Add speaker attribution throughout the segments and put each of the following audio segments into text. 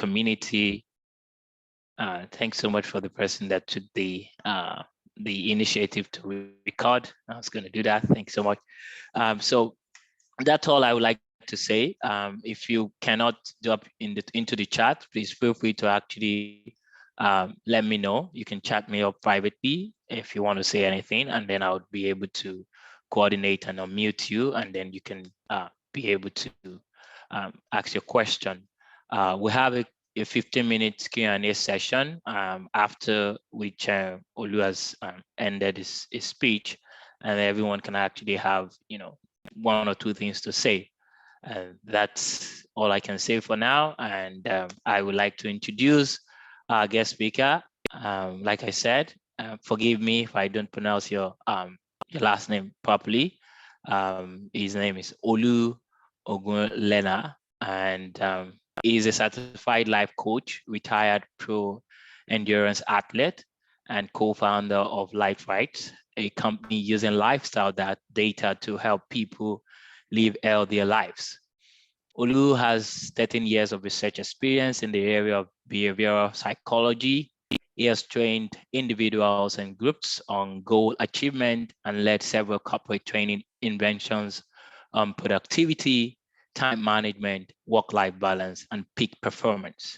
Speaker 1: community. Thanks so much for the person that took the initiative to record. I was going to do that. Thanks so much. So that's all I would like to say. If you cannot drop into the chat, please feel free to actually let me know. You can chat me up privately if you want to say anything, and then I would be able to coordinate and unmute you, and then you can be able to ask your question. We have a 15-minute Q&A session after which Olu has ended his speech, and everyone can actually have, one or two things to say. That's all I can say for now. And I would like to introduce our guest speaker. Like I said, forgive me if I don't pronounce your last name properly. His name is Olu Ogunlena, and he's a certified life coach, retired pro endurance athlete, and co-founder of Life Rights, a company using lifestyle data to help people live healthier lives. Olu has 13 years of research experience in the area of behavioral psychology. He has trained individuals and groups on goal achievement and led several corporate training inventions on productivity, time management, work-life balance, and peak performance.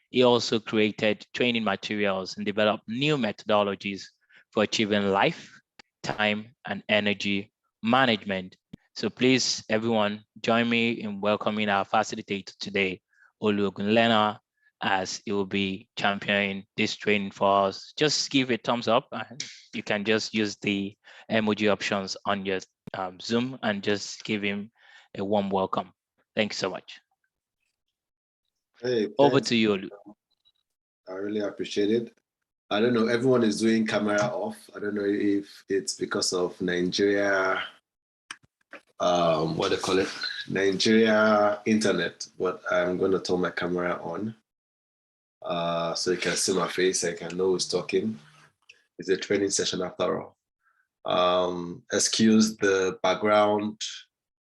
Speaker 1: He also created training materials and developed new methodologies for achieving life, time, and energy management. So please, everyone, join me in welcoming our facilitator today, Olu Ogunlena, as he will be championing this training for us. Just give a thumbs up, and you can just use the emoji options on your Zoom and just give him a warm welcome. Thanks so much.
Speaker 2: Hey,
Speaker 1: over to you, Olu.
Speaker 2: I really appreciate it. I don't know, everyone is doing camera off. I don't know if it's because of Nigeria, what do they call it? Nigeria internet, but I'm going to turn my camera on so you can see my face. I can know who's talking. It's a training session after all. Excuse the background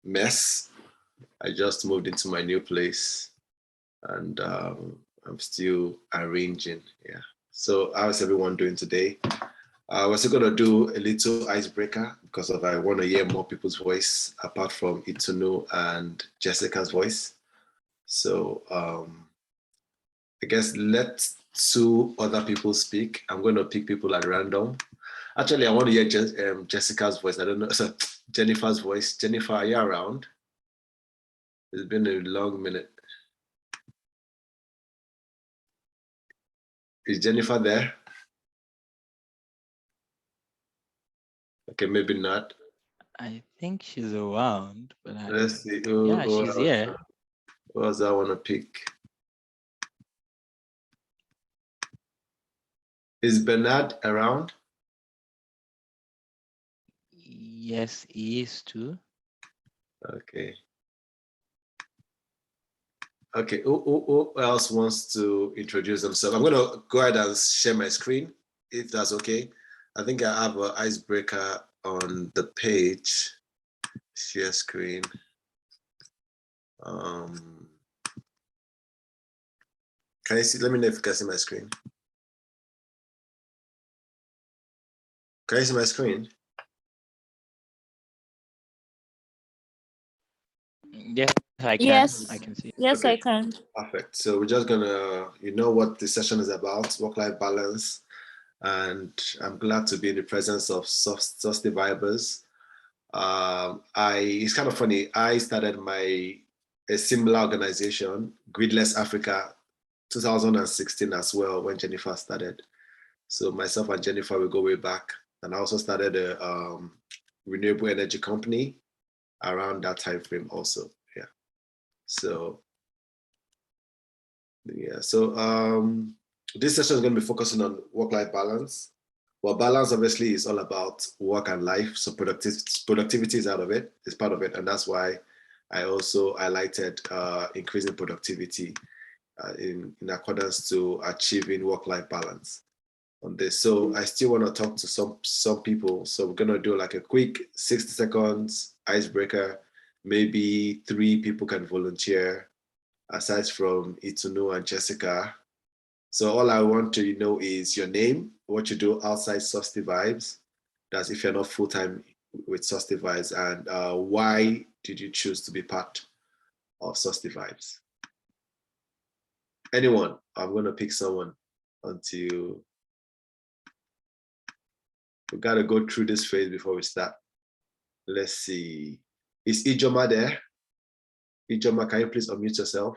Speaker 2: mess. I just moved into my new place and I'm still arranging. Yeah. So how's everyone doing today? We're still gonna do a little icebreaker because I want to hear more people's voice apart from Itunu and Jessica's voice. So I guess let two other people speak. I'm going to pick people at random. Actually, I want to hear Jessica's voice. I don't know. So Jennifer's voice. Jennifer, are you around? It's been a long minute. Is Jennifer there? Okay, maybe not.
Speaker 1: I think she's around, but
Speaker 2: Let's see.
Speaker 1: Yeah, she's here.
Speaker 2: Who else I want to pick? Is Bernard around?
Speaker 1: Yes, he is too.
Speaker 2: Okay. Okay, who else wants to introduce themselves? I'm going to go ahead and share my screen, if that's okay. I think I have an icebreaker on the page. Share screen. Can you see? Let me know if you can see my screen. Can you see my screen?
Speaker 1: Yes, I can.
Speaker 3: Yes.
Speaker 1: I can see.
Speaker 3: Yes,
Speaker 2: Okay.
Speaker 3: I can.
Speaker 2: Perfect. So we're just gonna, you know what the session is about, work-life balance. And I'm glad to be in the presence of SustyVibes. It's kind of funny. I started a similar organization, Gridless Africa, 2016 as well, when Jennifer started. So myself and Jennifer, we go way back. And I also started a renewable energy company around that time frame also. Yeah. So yeah. So this session is going to be focusing on work-life balance. Well, balance obviously is all about work and life. So productivity is out of it. It's part of it, and that's why I also highlighted increasing productivity in accordance to achieving work-life balance on this. So I still want to talk to some people. So we're gonna do like a quick 60 seconds icebreaker. Maybe 3 people can volunteer aside from Itunu and Jessica. So all I want to know is your name, what you do outside SustyVibes. That's if you're not full-time with SustyVibes, and why did you choose to be part of SustyVibes? Anyone? I'm gonna pick someone until we gotta go through this phase before we start. Let's see. Is Ijoma there? Ijoma, can you please unmute yourself?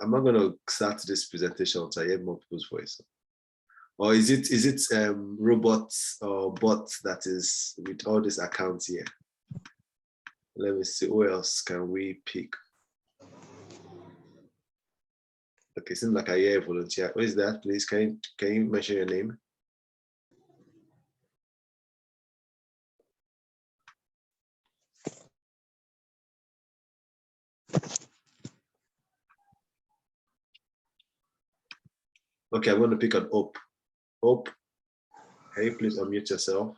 Speaker 2: I'm not gonna start this presentation until I hear more people's voice. Or is it robots or bots that is with all these accounts here? Let me see, who else can we pick? Okay, seems like I hear a volunteer. Who is that, please? Can you mention your name? Okay, I'm going to pick on Hope. Hope, can you please unmute yourself?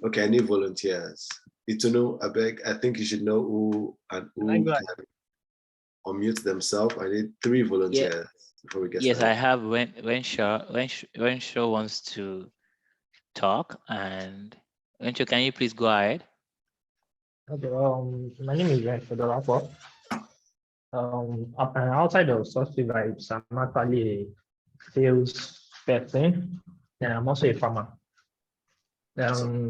Speaker 2: Okay, I need volunteers. Itunu, I beg, I think you should know who and who can unmute themselves. I need 3 volunteers before we get
Speaker 1: started. Yes, I have when Shaw wants to talk, and Wenshaw, can you please go ahead?
Speaker 3: Okay, my name is Wenshaw. Outside of SustyVibes, I'm actually a sales person, and I'm also a farmer. Then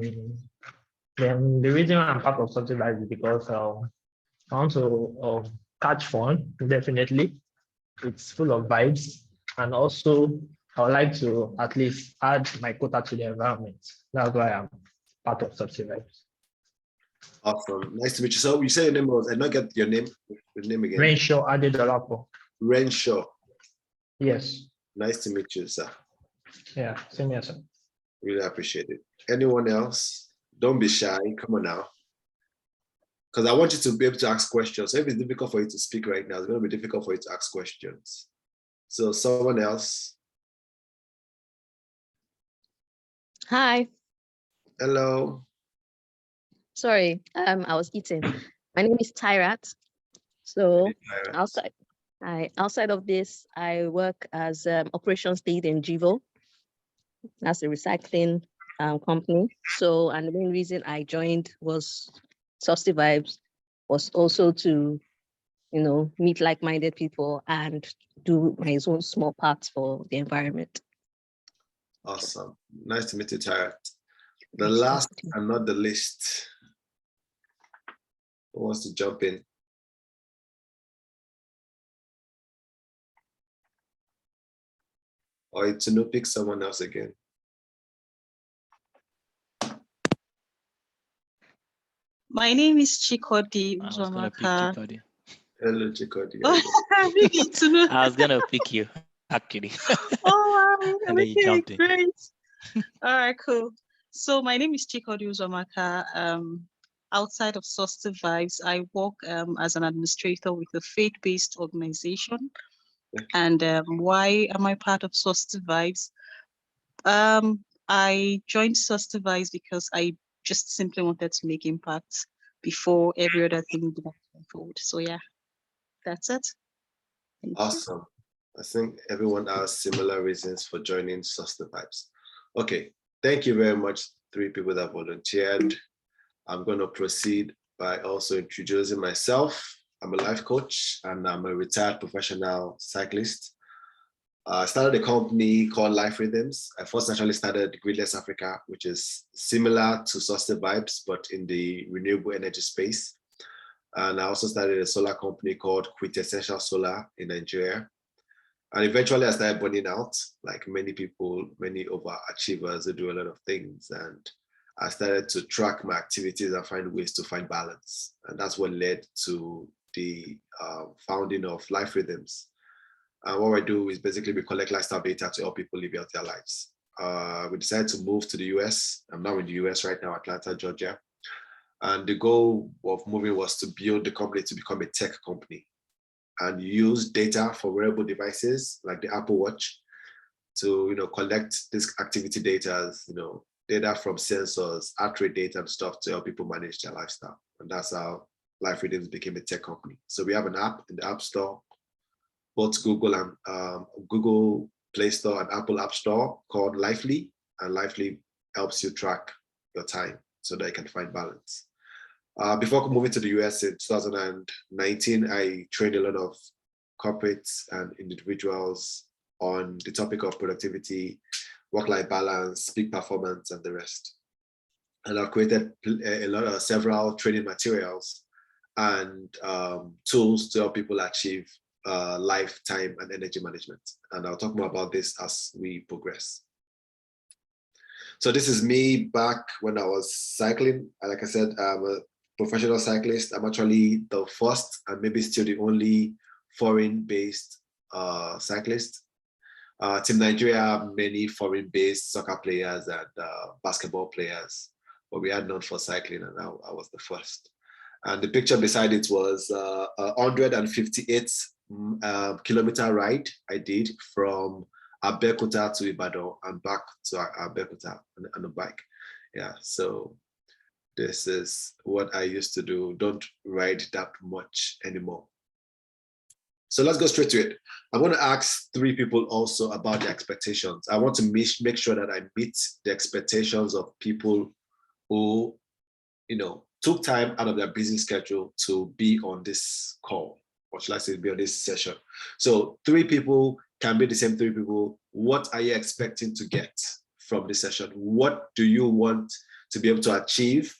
Speaker 3: the reason I'm part of SustyVibes is because I want to catch fun, definitely. It's full of vibes, and also I would like to at least add my quota to the environment. That's why I'm part of SustyVibes.
Speaker 2: Awesome, nice to meet you. So you say your name was, I not get your name again.
Speaker 3: Renshaw Adedolapo.
Speaker 2: Renshaw.
Speaker 3: Yes.
Speaker 2: Nice to meet you, sir.
Speaker 3: Yeah, same here, sir.
Speaker 2: Really appreciate it. Anyone else? Don't be shy. Come on now. Because I want you to be able to ask questions. So if it's difficult for you to speak right now, it's going to be difficult for you to ask questions. So someone else.
Speaker 4: Hi.
Speaker 2: Hello.
Speaker 4: Sorry, I was eating. My name is Tyrat. So outside of this, I work as operations lead in Jivo. That's a recycling company. So, and the main reason I joined was SustyVibes was also to, meet like-minded people and do my own small parts for the environment.
Speaker 2: Awesome. Nice to meet you, Tyrat. The last and not the least. Who wants to jump in? Or to no pick someone else again.
Speaker 5: My name is Chikodi
Speaker 1: Uzomaka.
Speaker 2: Hello, Chikodi.
Speaker 1: I was gonna pick you, actually.
Speaker 5: Oh, wow.
Speaker 1: And then you jumped in.
Speaker 5: Great. All right, cool. So my name is Chikodi Uzomaka. Outside of SustyVibes, I work as an administrator with a faith-based organization. And why am I part of SustyVibes? I joined SustyVibes because I just simply wanted to make impact before every other thing began to unfold. So yeah, that's it.
Speaker 2: Awesome. I think everyone has similar reasons for joining SustyVibes. Okay, thank you very much, 3 people that volunteered. I'm going to proceed by also introducing myself. I'm a life coach and I'm a retired professional cyclist. I started a company called Life Rhythms. I first actually started Gridless Africa, which is similar to SustyVibes, but in the renewable energy space. And I also started a solar company called Quintessential Solar in Nigeria. And eventually I started burning out, like many people, many overachievers who do a lot of things. And I started to track my activities and find ways to find balance. And that's what led to the founding of Life Rhythms. And what I do is basically we collect lifestyle data to help people live out their lives. we decided to move to the US. I'm now in the US right now, Atlanta, Georgia. And the goal of moving was to build the company to become a tech company and use data for wearable devices like the Apple Watch to collect this activity data, data from sensors, heart rate data and stuff to help people manage their lifestyle. And that's how Life Rhythms became a tech company. So we have an app in the App Store, both Google and Google Play Store and Apple App Store called Lively, and Lively helps you track your time so that you can find balance. Before moving to the US in 2019, I trained a lot of corporates and individuals on the topic of productivity, work-life balance, peak performance, and the rest. And I've created several training materials and tools to help people achieve lifetime and energy management. And I'll talk more about this as we progress. So this is me back when I was cycling. Like I said, I'm a professional cyclist. I'm actually the first and maybe still the only foreign-based cyclist. Team Nigeria have many foreign-based soccer players and basketball players, but we had none for cycling, and I was the first. And the picture beside it was a 158 kilometer ride I did from Abeokuta to Ibadan and back to Abeokuta on the bike. Yeah, so this is what I used to do. Don't ride that much anymore. So let's go straight to it. I want to ask 3 people also about their expectations. I want to make sure that I meet the expectations of people who, took time out of their busy schedule to be on this call, or should I say be on this session. So 3 people can be the same 3 people. What are you expecting to get from this session? What do you want to be able to achieve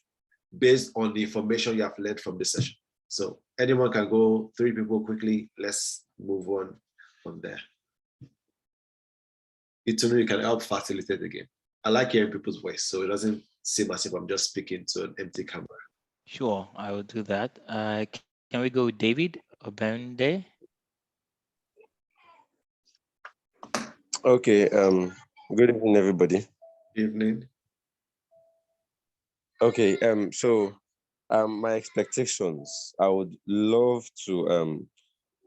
Speaker 2: based on the information you have learned from this session? So anyone can go, 3 people quickly. Let's move on from there. You can help facilitate the game. I like hearing people's voice, so it doesn't seem as if I'm just speaking to an empty camera.
Speaker 1: Sure, I will do that. Can we go with David Obende?
Speaker 6: Okay, good evening, everybody.
Speaker 2: Evening.
Speaker 6: Okay, so my expectations, I would love to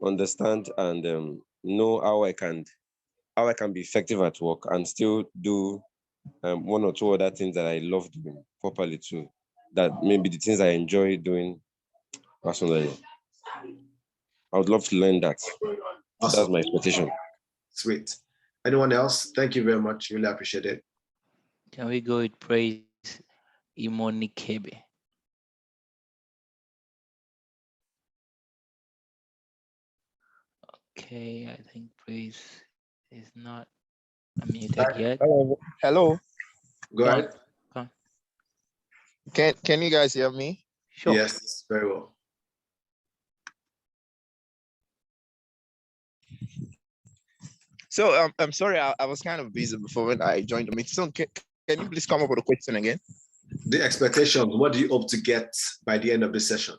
Speaker 6: understand and know how I can be effective at work and still do 1 or 2 other things that I love doing properly too. That maybe the things I enjoy doing personally. I would love to learn that.
Speaker 2: Awesome.
Speaker 6: That's my expectation.
Speaker 2: Sweet. Anyone else? Thank you very much. Really appreciate it.
Speaker 1: Can we go with Praise Imonikebe? Okay, I think Praise is not unmuted yet.
Speaker 7: Hello.
Speaker 2: Go ahead.
Speaker 7: Can you guys hear me?
Speaker 1: Sure.
Speaker 2: Yes, very well.
Speaker 7: So I'm sorry, I was kind of busy before when I joined the meeting. So can you please come up with a question again?
Speaker 2: The expectations, what do you hope to get by the end of this session?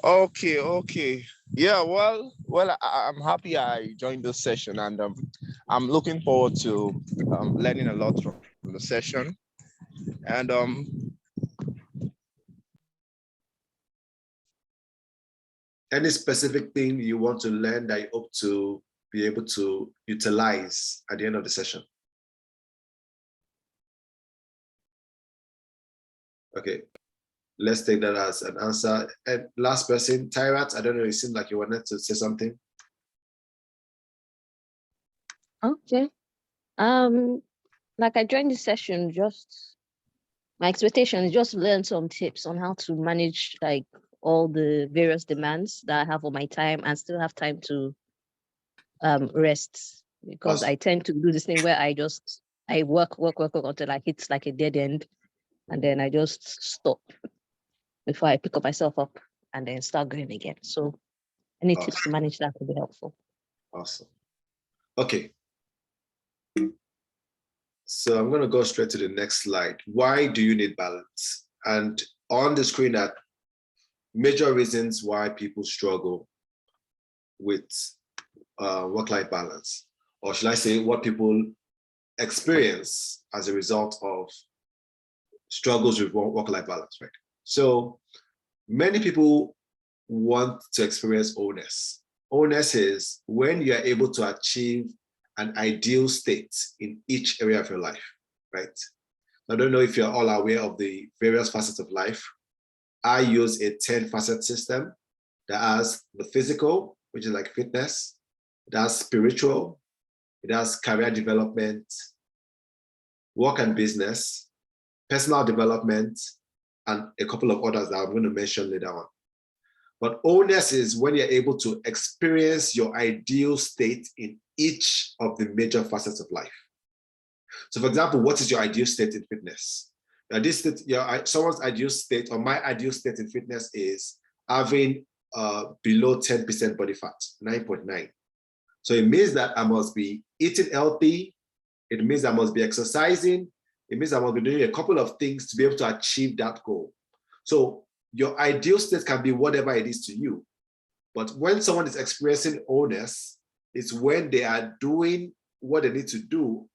Speaker 7: Okay. Yeah, well, I'm happy I joined this session, and I'm looking forward to learning a lot from the session. And
Speaker 2: any specific thing you want to learn that you hope to be able to utilize at the end of the session? Okay, let's take that as an answer. And last person, Tyrat, I don't know, it seemed like you wanted to say something.
Speaker 4: Okay. Like I joined the session, just my expectation is just to learn some tips on how to manage like all the various demands that I have on my time and still have time to rest, because
Speaker 2: Awesome.
Speaker 4: I tend to do this thing where I work until I hit like a dead end, and then I just stop before I pick up myself up and then start going again. So any tips to manage that would be helpful.
Speaker 2: Awesome. Okay. So I'm going to go straight to the next slide. Why do you need balance? And on the screen are major reasons why people struggle with work-life balance, or should I say what people experience as a result of struggles with work-life balance, right? So many people want to experience wholeness. Wholeness is when you are able to achieve an ideal state in each area of your life, right? I don't know if you're all aware of the various facets of life. I use a 10-facet system that has the physical, which is like fitness, it has spiritual, it has career development, work and business, personal development, and a couple of others that I'm going to mention later on. But wholeness is when you're able to experience your ideal state in each of the major facets of life. So for example, what is your ideal state in fitness? Someone's ideal state or my ideal state in fitness is having below 10% body fat, 9.9. So it means that I must be eating healthy. It means I must be exercising. It means I must be doing a couple of things to be able to achieve that goal. So your ideal state can be whatever it is to you. But when someone is experiencing wholeness, it's when they are doing what they need to do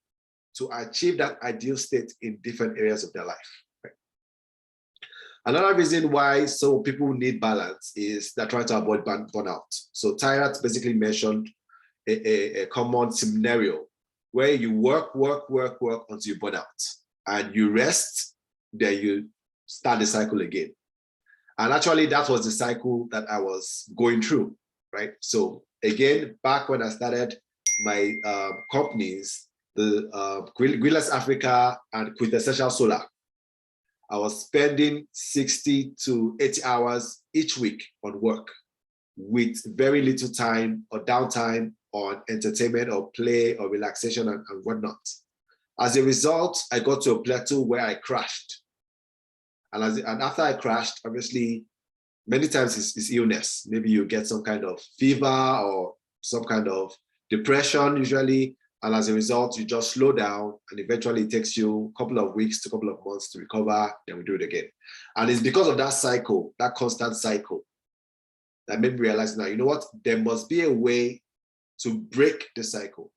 Speaker 2: to achieve that ideal state in different areas of their life. Right? Another reason why some people need balance is they're trying to avoid burnout. So Tyrat basically mentioned a common scenario where you work until you burn out, and you rest, then you start the cycle again. And actually, that was the cycle that I was going through, right? So again, back when I started my companies, the Greenless Africa and Quintessential Solar, I was spending 60 to 80 hours each week on work with very little time or downtime on entertainment or play or relaxation and whatnot. As a result, I got to a plateau where I crashed. And after I crashed, obviously, many times it's illness. Maybe you get some kind of fever or some kind of depression usually. And as a result, you just slow down, and eventually it takes you a couple of weeks to a couple of months to recover, then we do it again. And it's because of that cycle, that constant cycle, that made me realize now, you know what, there must be a way to break the cycle.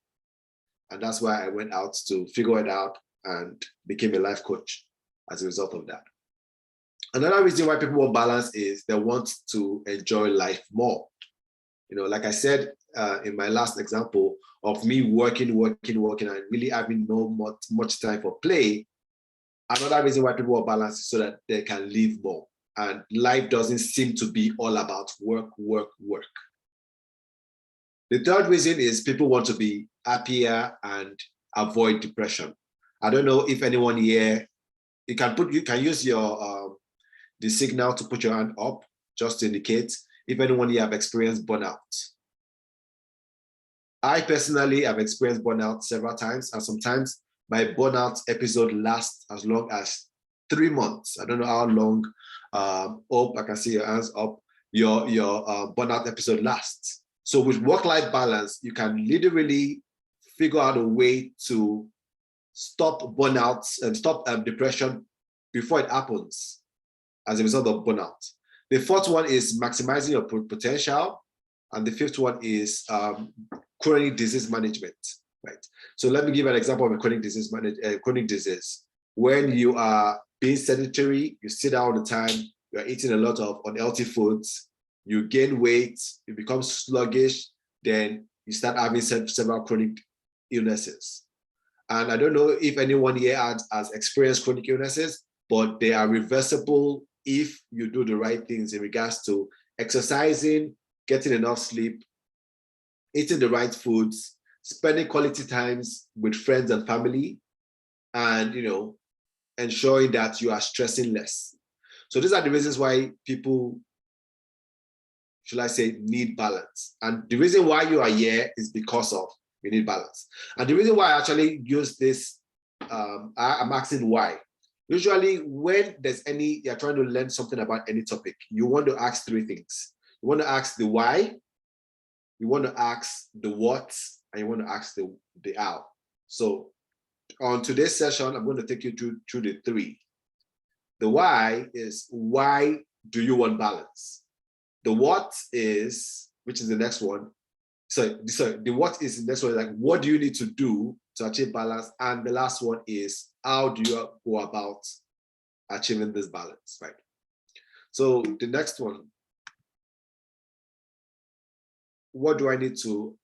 Speaker 2: And that's why I went out to figure it out and became a life coach as a result of that. Another reason why people want balance is they want to enjoy life more. You know, like I said in my last example of me working and really having no much time for play, another reason why people want balance is so that they can live more. And life doesn't seem to be all about work. The third reason is people want to be happier and avoid depression. I don't know if anyone here, you can use your the signal to put your hand up just to indicate if anyone here have experienced burnout. I personally have experienced burnout several times, and sometimes my burnout episode lasts as long as 3 months. I don't know how long. Hope I can see your hands up. Your burnout episode lasts. So with work-life balance, you can literally figure out a way to stop burnouts and stop depression before it happens as a result of burnout. The fourth one is maximizing your potential. And the fifth one is chronic disease management, right? So let me give an example of a chronic disease. When you are being sedentary, you sit down all the time, you're eating a lot of unhealthy foods, you gain weight, you become sluggish, then you start having several chronic illnesses. And I don't know if anyone here has experienced chronic illnesses, but they are reversible if you do the right things in regards to exercising, getting enough sleep, eating the right foods, spending quality times with friends and family, and ensuring that you are stressing less. So these are the reasons why people, should I say, need balance. And the reason why you are here is because of you need balance. And the reason why I actually use this, I'm asking why. Usually when you're trying to learn something about any topic, you want to ask 3 things. You want to ask the why, you want to ask the what, and you want to ask the how. So on today's session, I'm going to take you through the 3. The why is, why do you want balance? The what is, which is the next one. The what is the next one, like what do you need to do to achieve balance. And the last one is, how do you go about achieving this balance, right? So the next one, what do I need to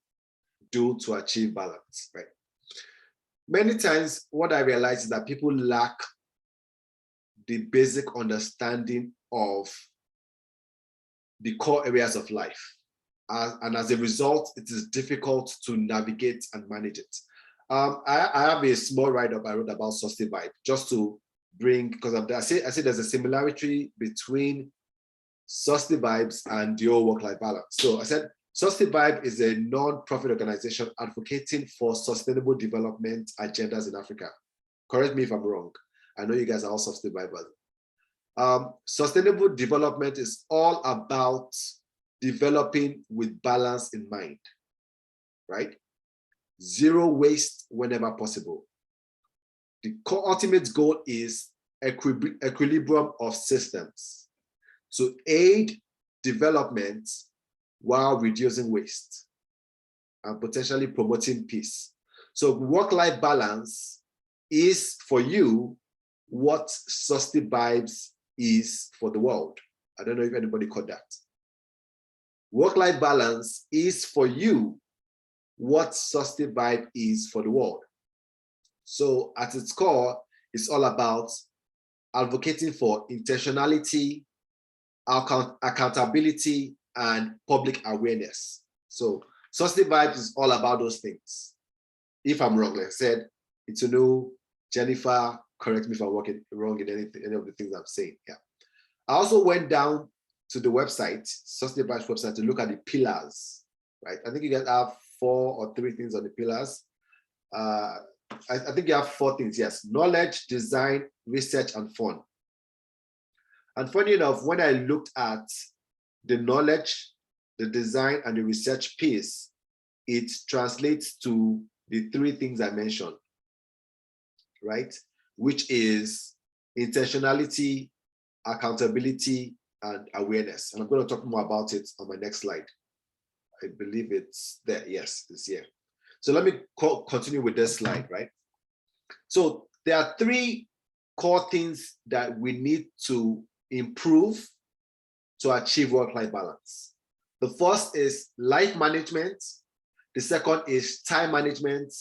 Speaker 2: do to achieve balance, right? Many times what I realize is that people lack the basic understanding of the core areas of life. And as a result, it is difficult to navigate and manage it. I have a small write-up I wrote about SustyVibes, just to bring, because I say there's a similarity between SustyVibes and the old work-life balance. So I said, SustyVibes is a non-profit organization advocating for sustainable development agendas in Africa. Correct me if I'm wrong. I know you guys are all SustyVibers. Sustainable development is all about developing with balance in mind, right? Zero waste whenever possible. The ultimate goal is equilibrium of systems to aid development while reducing waste and potentially promoting peace. So work-life balance is for you what SustyVibes is for the world. I don't know if anybody caught that. Work-life balance is for you what SustyVibes is for the world. So at its core, it's all about advocating for intentionality, accountability, and public awareness. So SustyVibes is all about those things. If I'm wrong, like I said, Itunu, Jennifer, correct me if I'm wrong in any of the things I'm saying. Yeah. I also went down to the website, SustyVibes website, to look at the pillars, right? I think you guys have 4 or 3 things on the pillars. I think you have 4 things, yes. Knowledge, design, research, and fun. And funny enough, when I looked at the knowledge, the design, and the research piece, it translates to the 3 things I mentioned, right? Which is intentionality, accountability, and awareness. And I'm going to talk more about it on my next slide. I believe it's there. Yes, it's here. So let me continue with this slide, right? So there are 3 core things that we need to improve to achieve work-life balance. The first is life management. The second is time management.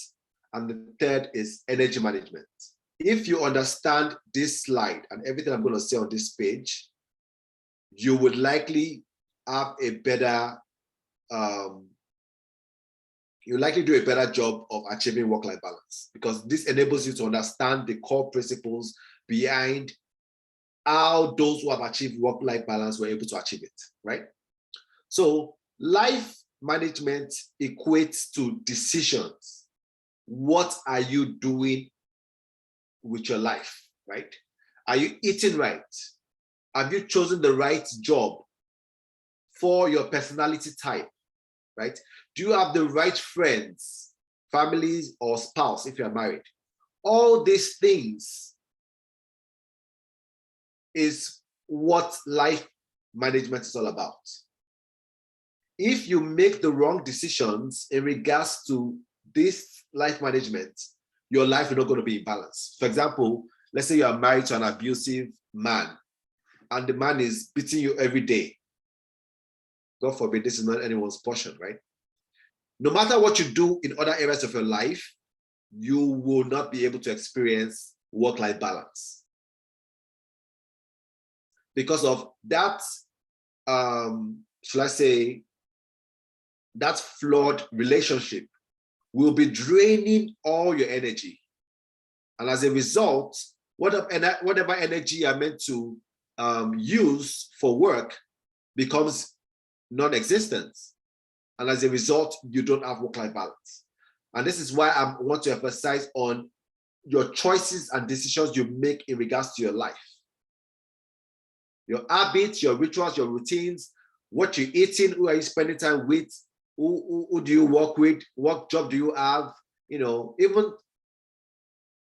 Speaker 2: And the third is energy management. If you understand this slide and everything I'm going to say on this page, you would likely have a better, you likely do a better job of achieving work-life balance, because this enables you to understand the core principles behind how those who have achieved work-life balance were able to achieve it, right? So life management equates to decisions. What are you doing with your life, right? Are you eating right? Have you chosen the right job for your personality type, right? Do you have the right friends, families, or spouse if you're married? All these things is what life management is all about. If you make the wrong decisions in regards to this life management, your life is not going to be in balance. For example, let's say you are married to an abusive man and the man is beating you every day. God forbid, this is not anyone's portion, right? No matter what you do in other areas of your life, you will not be able to experience work-life balance. Because of that, shall I say, that flawed relationship will be draining all your energy. And as a result, whatever energy you're meant to use for work becomes non-existent. And as a result, you don't have work-life balance. And this is why I want to emphasize on your choices and decisions you make in regards to your life. Your habits, your rituals, your routines, what you're eating, who are you spending time with, who do you work with, what job do you have, you know, even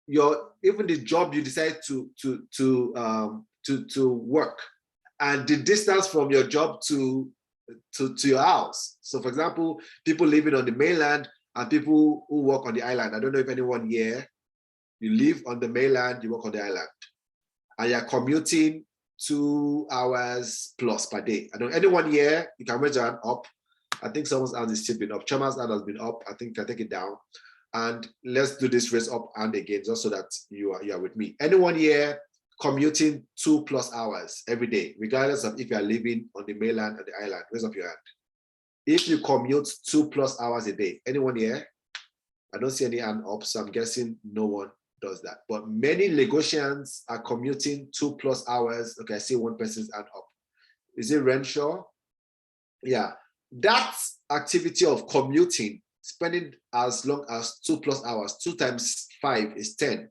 Speaker 2: the job you decide to work, and the distance from your job to your house. So for example, people living on the mainland and people who work on the island. I don't know if anyone here, you live on the mainland, you work on the island, and you're commuting 2 hours plus per day. I don't know, anyone here, you can raise your hand up. I think someone's hand is still been up. Chama's hand has been up. I think I take it down. And let's do this raise up and again, just so that you are with me. Anyone here commuting 2+ hours every day, regardless of if you are living on the mainland or the island? Raise up your hand. If you commute 2+ hours a day, anyone here? I don't see any hand up, so I'm guessing no one does that. But many Lagosians are commuting 2+ hours. Okay, I see one person's hand up. Is it Renshaw? Yeah, that activity of commuting, spending as long as 2+ hours, 2 times 5 is 10,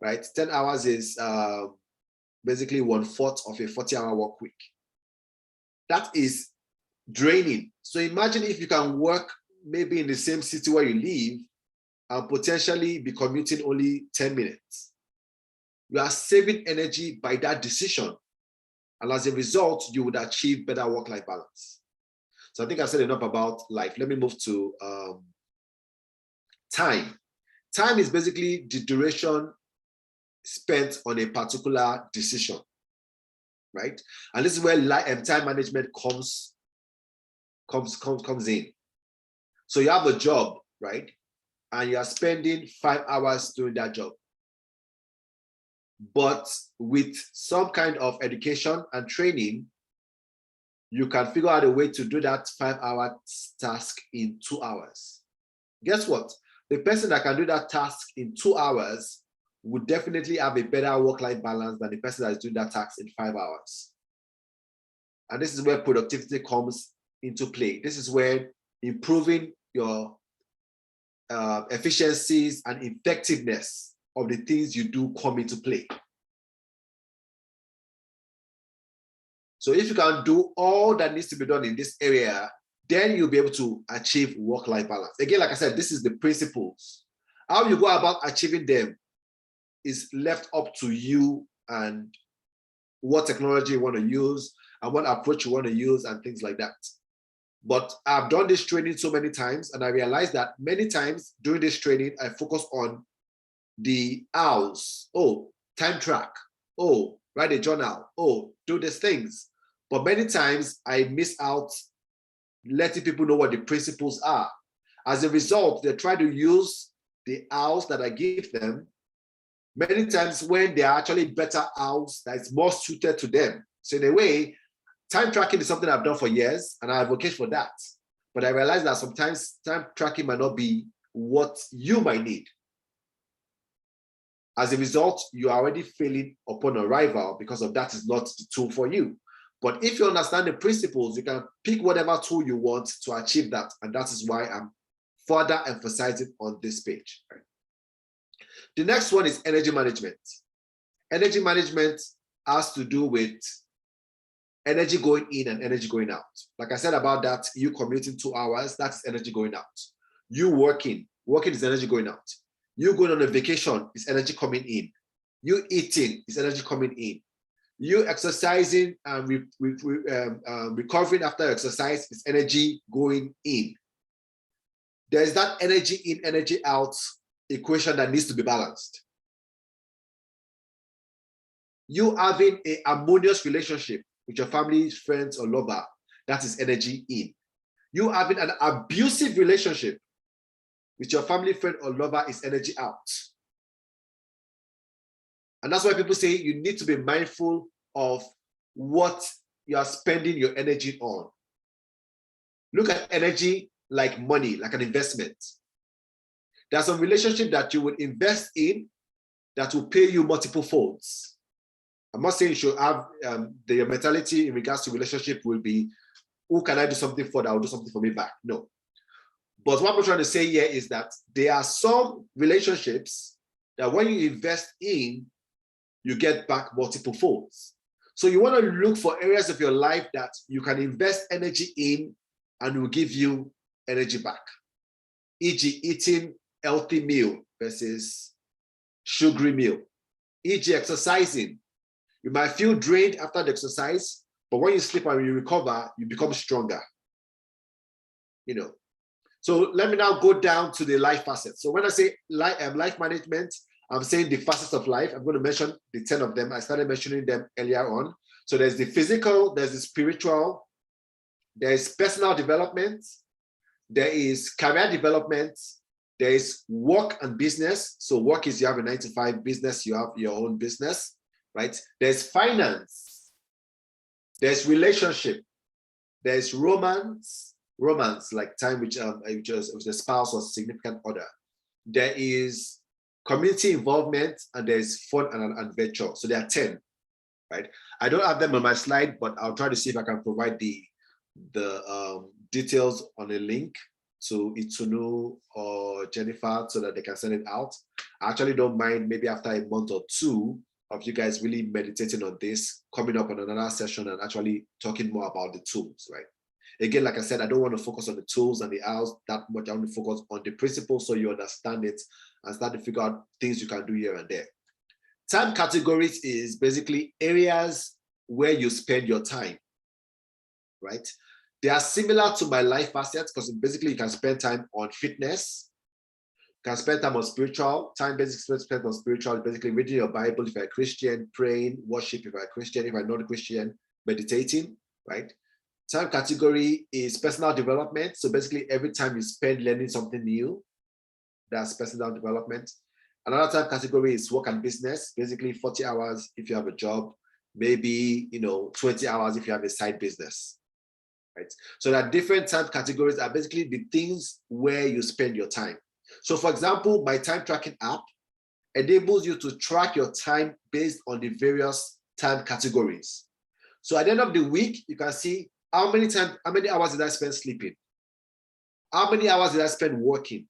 Speaker 2: right? 10 hours is basically 1/4 of a 40-hour work week. That is draining. So imagine if you can work maybe in the same city where you live and potentially be commuting only 10 minutes. You are saving energy by that decision. And as a result, you would achieve better work-life balance. So I think I've said enough about life. Let me move to time. Time is basically the duration spent on a particular decision, right? And this is where time management comes in. So you have a job, right? And you are spending 5 hours doing that job. But with some kind of education and training, you can figure out a way to do that 5-hour task in 2 hours. Guess what? The person that can do that task in 2 hours would definitely have a better work-life balance than the person that is doing that task in 5 hours. And this is where productivity comes into play. This is where improving your efficiencies and effectiveness of the things you do come into play. So if you can do all that needs to be done in this area, then you'll be able to achieve work-life balance. Again, like I said, this is the principles. How you go about achieving them is left up to you and what technology you want to use and what approach you want to use and things like that. But I've done this training so many times, and I realized that many times during this training, I focus on the hows. Oh, time track. Oh, write a journal. Oh, do these things. But many times I miss out letting people know what the principles are. As a result, they try to use the hows that I give them many times when they are actually better hows that is more suited to them. So in a way, time tracking is something I've done for years and I advocate for that. But I realize that sometimes time tracking might not be what you might need. As a result, you are already failing upon arrival because of that is not the tool for you. But if you understand the principles, you can pick whatever tool you want to achieve that. And that is why I'm further emphasizing on this page. The next one is energy management. Energy management has to do with energy going in and energy going out. Like I said about that, you commuting 2 hours, that's energy going out. You working is energy going out. You going on a vacation is energy coming in. You eating is energy coming in. You exercising and recovering after exercise is energy going in. There's that energy in, energy out equation that needs to be balanced. You having a harmonious relationship with your family, friends, or lover, that is energy in. You having an abusive relationship with your family, friend, or lover is energy out. And that's why people say you need to be mindful of what you are spending your energy on. Look at energy like money, like an investment. There's some relationship that you would invest in that will pay you multiple folds. I'm not saying you should have your mentality in regards to relationship will be, who can I do something for that will do something for me back? No. But what I'm trying to say here is that there are some relationships that when you invest in, you get back multiple folds. So you want to look for areas of your life that you can invest energy in and will give you energy back. E.g., eating healthy meal versus sugary meal. E.g., exercising. You might feel drained after the exercise, but when you sleep and you recover, you become stronger. You know, So let me now go down to the life facets. So when I say life management, I'm saying the facets of life. I'm going to mention the 10 of them. I started mentioning them earlier on. So there's the physical, there's the spiritual, there's personal development, there is career development, there is work and business. So work is you have a 9 to 5, business, you have your own business, right? There's finance, there's relationship, there's romance like time with a spouse or significant other. There is community involvement, and there's fun and adventure. So there are 10, right? I don't have them on my slide, but I'll try to see if I can provide the details on a link to Itunu or Jennifer so that they can send it out. I actually don't mind maybe after a month or two of you guys really meditating on this, coming up on another session and actually talking more about the tools, right? Again, like I said, I don't want to focus on the tools and the hours that much. I want to focus on the principles so you understand it and start to figure out things you can do here and there. Time categories is basically areas where you spend your time, right? They are similar to my life facets because basically you can spend time on fitness, you can spend time on spiritual, time basically spent on spiritual, basically reading your Bible if you're a Christian, praying, worship if you're a Christian, if you're not a Christian, meditating, right? Time category is personal development. So basically every time you spend learning something new, that's personal development. Another time category is work and business, basically 40 hours if you have a job, maybe 20 hours if you have a side business, right? So that different time categories are basically the things where you spend your time. So for example, my time tracking app enables you to track your time based on the various time categories. So at the end of the week, you can see how many hours did I spend sleeping? How many hours did I spend working?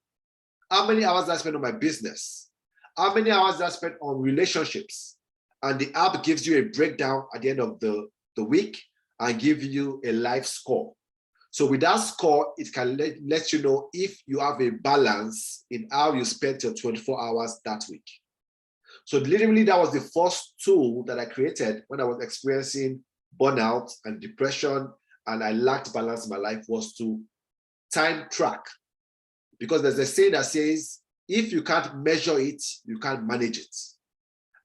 Speaker 2: How many hours did I spend on my business? How many hours did I spend on relationships? And the app gives you a breakdown at the end of the week and give you a life score. So with that score, it can let you know if you have a balance in how you spent your 24 hours that week. So literally that was the first tool that I created when I was experiencing burnout and depression and I lacked balance in my life, was to time track. Because there's a saying that says, if you can't measure it, you can't manage it.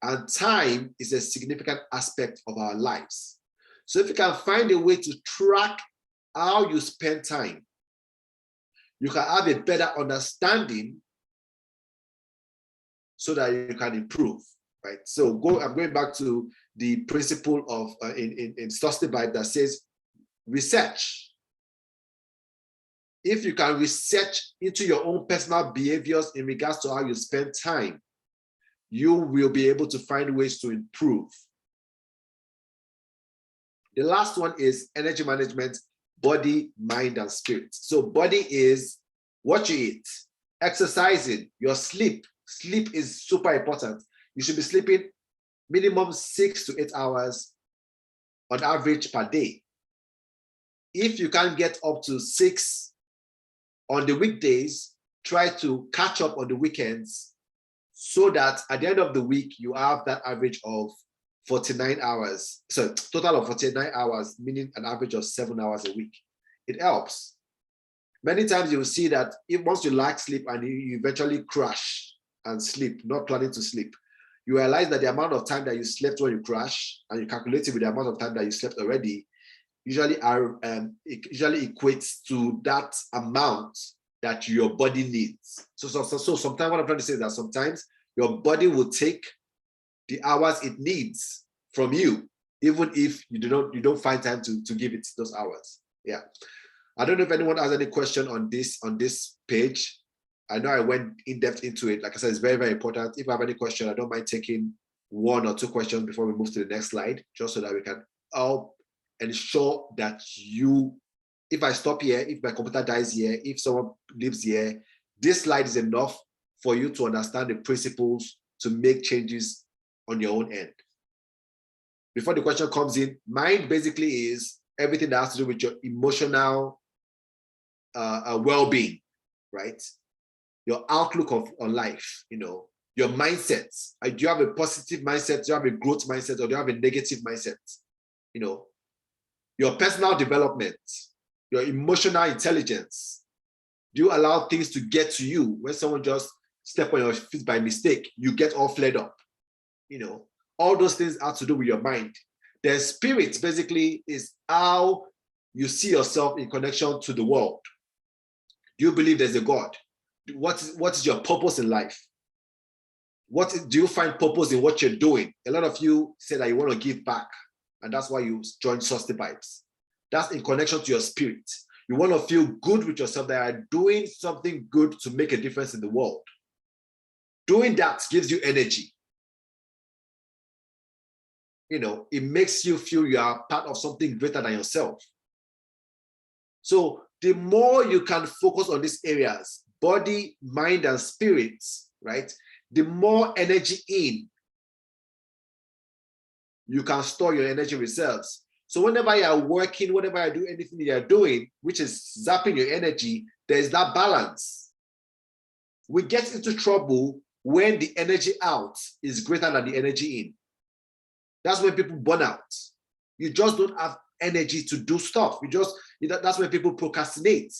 Speaker 2: And time is a significant aspect of our lives. So if you can find a way to track how you spend time, you can have a better understanding so that you can improve, right? So I'm going back to the principle of in SustyVibes that says research. If you can research into your own personal behaviors in regards to how you spend time, you will be able to find ways to improve. The last one is energy management, body, mind, and spirit. So body is what you eat, exercising, your sleep. Sleep is super important. You should be sleeping minimum 6 to 8 hours on average per day. If you can't get up to 6 on the weekdays, try to catch up on the weekends so that at the end of the week, you have that average of 49 hours. So total of 49 hours, meaning an average of 7 hours a week. It helps. Many times you will see that if once you lack sleep and you eventually crash and sleep, not planning to sleep, you realize that the amount of time that you slept when you crash and you calculate it with the amount of time that you slept already, usually equates to that amount that your body needs. So sometimes what I'm trying to say is that sometimes your body will take the hours it needs from you, even if you don't find time to give it those hours. Yeah. I don't know if anyone has any question on this page. I know I went in depth into it. Like I said, it's very, very important. If you have any question, I don't mind taking 1 or 2 questions before we move to the next slide, just so that we can help ensure that if I stop here, if my computer dies here, if someone lives here, this slide is enough for you to understand the principles to make changes on your own end. Before the question comes in, mind basically is everything that has to do with your emotional well-being, right? Your outlook on life, your mindsets. Do you have a positive mindset? Do you have a growth mindset? Or do you have a negative mindset? Your personal development, your emotional intelligence, Do you allow things to get to you? When someone just step on your feet by mistake, you get all flared up. You know, all those things have to do with your mind. The spirit basically is how you see yourself in connection to the world. Do you believe there's a God? What is your purpose in life? Do you find purpose in what you're doing? A lot of you say that you want to give back, and that's why you join SustyVibes. That's in connection to your spirit. You want to feel good with yourself, that you are doing something good to make a difference in the world. Doing that gives you energy. You know, it makes you feel you are part of something greater than yourself. So the more you can focus on these areas, body, mind, and spirit, right? The more energy in, you can store your energy reserves. So whenever you are working, whenever you do anything you are doing, which is zapping your energy, there's that balance. We get into trouble when the energy out is greater than the energy in. That's when people burn out. You just don't have energy to do stuff. That's when people procrastinate.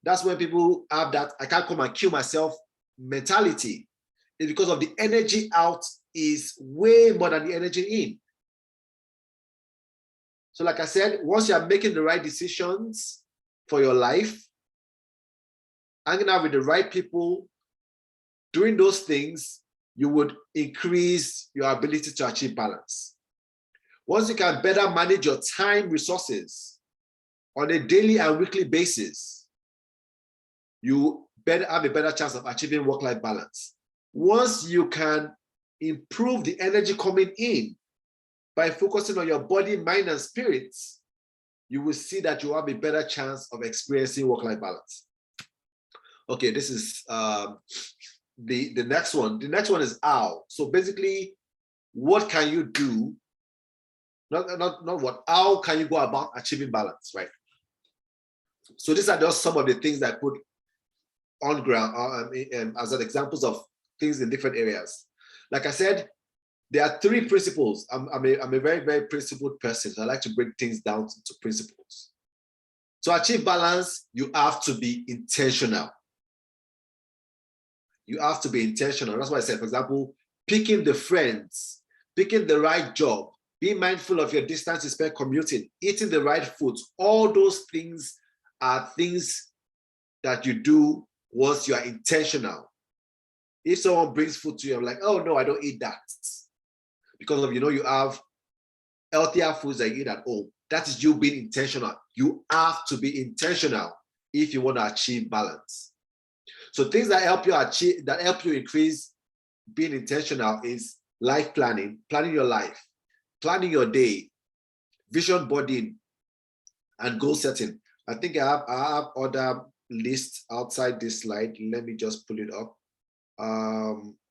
Speaker 2: That's when people have that I can't come and kill myself mentality. It's because of the energy out is way more than the energy in. So like I said, once you are making the right decisions for your life, hanging out with the right people, doing those things, you would increase your ability to achieve balance. Once you can better manage your time resources on a daily and weekly basis, you better have a better chance of achieving work-life balance. Once you can improve the energy coming in by focusing on your body, mind, and spirits, you will see that you have a better chance of experiencing work-life balance. Okay, this is the next one. The next one is how. So basically, what can you do? Not what, how can you go about achieving balance, right? So these are just some of the things that I put on ground as examples of things in different areas. Like I said, there are 3 principles. I'm a very, very principled person. So I like to break things down to principles. To achieve balance, you have to be intentional. You have to be intentional. That's why I said, for example, picking the friends, picking the right job, being mindful of your distance you spend commuting, eating the right foods. All those things are things that you do once you are intentional. If someone brings food to you, I'm like, oh no, I don't eat that. Because of, you have healthier foods that you eat at home. That is you being intentional. You have to be intentional if you want to achieve balance. So things that help you increase being intentional is life planning, planning your life, planning your day, vision boarding, and goal setting. I think I have other lists outside this slide. Let me just pull it up.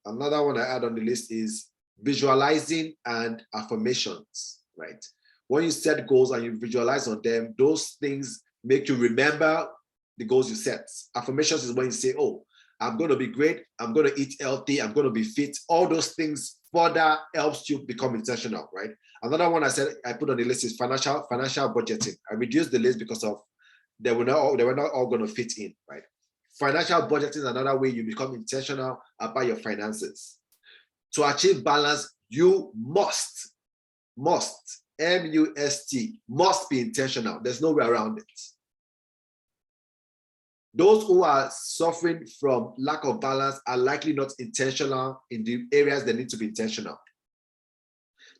Speaker 2: Another one I add on the list is visualizing and affirmations, right? When you set goals and you visualize on them, those things make you remember the goals you set. Affirmations is when you say, oh, I'm going to be great, I'm going to eat healthy, I'm going to be fit. All those things further helps you become intentional, right? Another one I put on the list is financial budgeting. I reduced the list because of they were not all going to fit in, right? Financial budgeting is another way you become intentional about your finances. To achieve balance, you must, M-U-S-T, must be intentional. There's no way around it. Those who are suffering from lack of balance are likely not intentional in the areas they need to be intentional.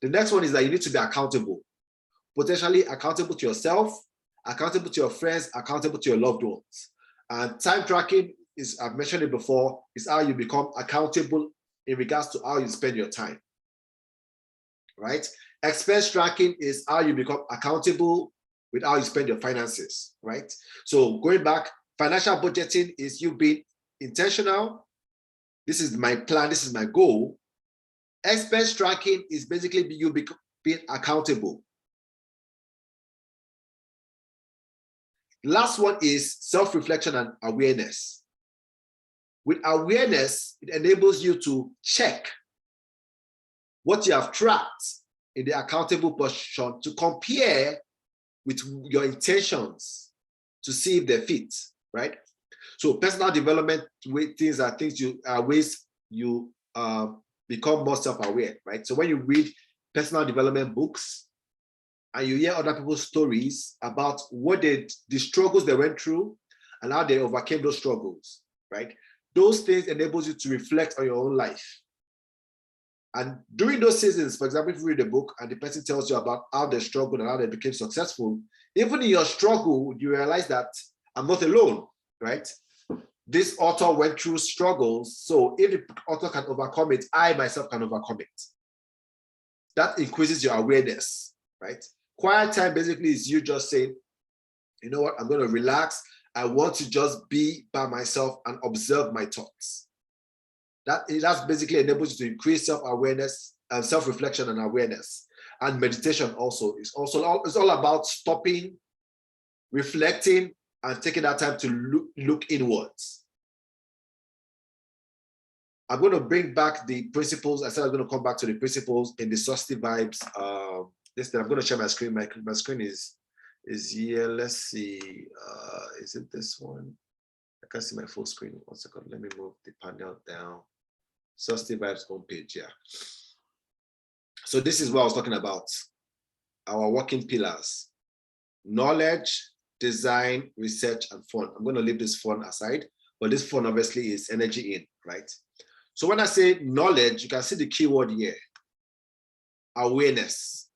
Speaker 2: The next one is that you need to be accountable, potentially accountable to yourself, accountable to your friends, accountable to your loved ones. And time tracking is, I've mentioned it before, is how you become accountable in regards to how you spend your time, right? Expense tracking is how you become accountable with how you spend your finances, right? So going back, financial budgeting is you being intentional. This is my plan, this is my goal. Expense tracking is basically you being accountable. Last one is self-reflection and awareness. With awareness, it enables you to check what you have tracked in the accountable portion to compare with your intentions to see if they fit, right? So personal development things are ways you become more self-aware, right? So when you read personal development books and you hear other people's stories about the struggles they went through and how they overcame those struggles, right? Those things enables you to reflect on your own life. And during those seasons, for example, if you read a book and the person tells you about how they struggled and how they became successful, even in your struggle, you realize that I'm not alone, right? This author went through struggles, so if the author can overcome it, I myself can overcome it. That increases your awareness, right? Quiet time basically is you just saying, you know what, I'm going to relax. I want to just be by myself and observe my thoughts. That basically enables you to increase self-awareness and self-reflection and awareness. And meditation also is it's all about stopping, reflecting, and taking that time to look inwards. I'm going to bring back the principles. I said I'm going to come back to the principles in the SustyVibes. I'm going to share my screen. My screen is here. Let's see. Is it this one? I can't see my full screen. 1 second. Let me move the panel down. SustyVibes homepage. Yeah. So this is what I was talking about. Our working pillars: knowledge, design, research, and fun. I'm going to leave this fun aside, but this fun obviously is energy in, right? So when I say knowledge, you can see the keyword here: awareness.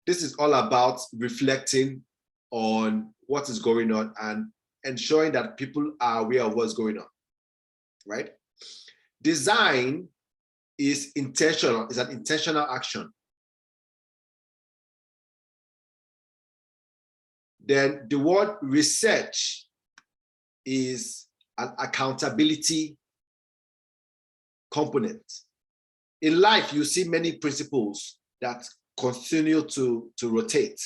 Speaker 2: This is all about reflecting on what is going on and ensuring that people are aware of what's going on, right? Design is intentional, is an intentional action. Then the word research is an accountability component. In life, you see many principles that continue to rotate,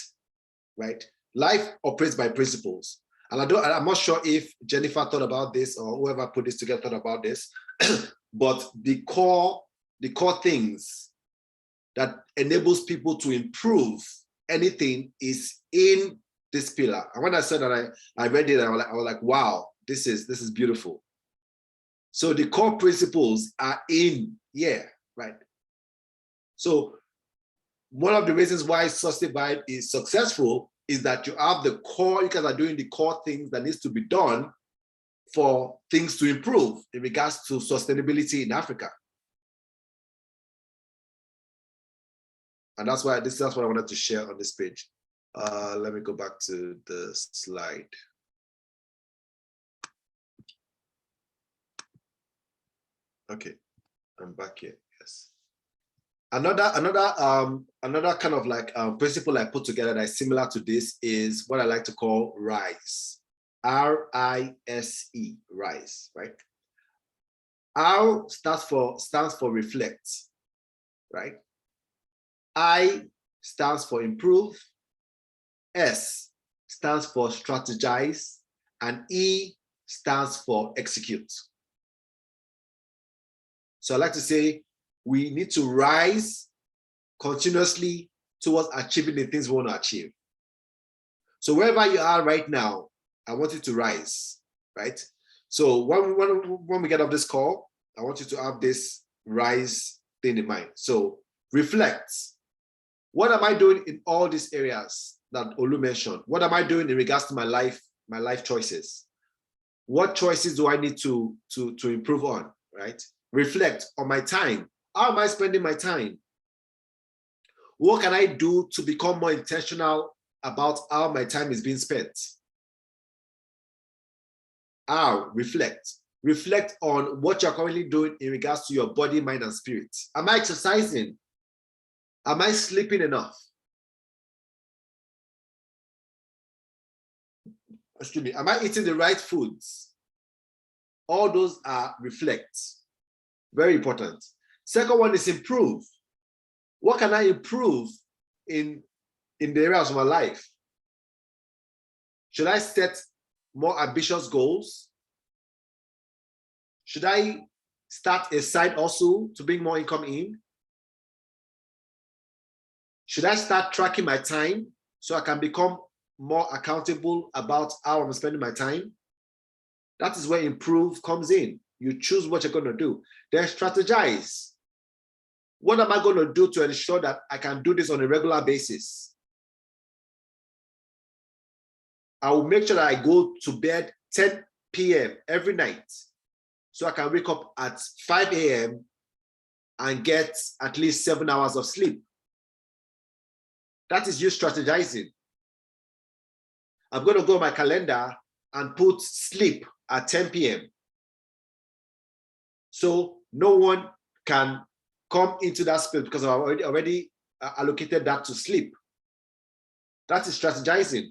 Speaker 2: right? Life operates by principles. And I'm not sure if Jennifer thought about this or whoever put this together thought about this, but the core things that enables people to improve anything is in this pillar. And when I said that, I read it, I was like, wow, this is beautiful. So the core principles are in here, right? So one of the reasons why SustyVibes is successful is that you have the core, you guys are doing the core things that needs to be done for things to improve in regards to sustainability in Africa. And that's what I wanted to share on this page. Let me go back to the slide. Okay, I'm back here. Yes. Another kind of like principle I put together that is similar to this is what I like to call RISE. R-I-S-E, RISE, right? R stands for reflect, right? I stands for improve. S stands for strategize, and E stands for execute. So I like to say we need to rise continuously towards achieving the things we want to achieve. So wherever you are right now, I want you to rise, right? So when we get off this call, I want you to have this rise thing in mind. So reflect. What am I doing in all these areas that Olu mentioned? What am I doing in regards to my life choices? What choices do I need to improve on, right? Reflect on my time. How am I spending my time? What can I do to become more intentional about how my time is being spent? Reflect. Reflect on what you're currently doing in regards to your body, mind, and spirit. Am I exercising? Am I sleeping enough? Excuse me, am I eating the right foods? All those are reflect. Very important. Second one is improve. What can I improve in the areas of my life? Should I set more ambitious goals? Should I start a side hustle to bring more income in? Should I start tracking my time so I can become more accountable about how I'm spending my time. That is where improve comes in. You choose what you're going to do. Then strategize. What am I going to do to ensure that I can do this on a regular basis? I will make sure that I go to bed 10 p.m. every night so I can wake up at 5 a.m. and get at least 7 hours of sleep. That is you strategizing. I'm going to go on my calendar and put sleep at 10 p.m. So no one can come into that space because I've already allocated that to sleep. That is strategizing.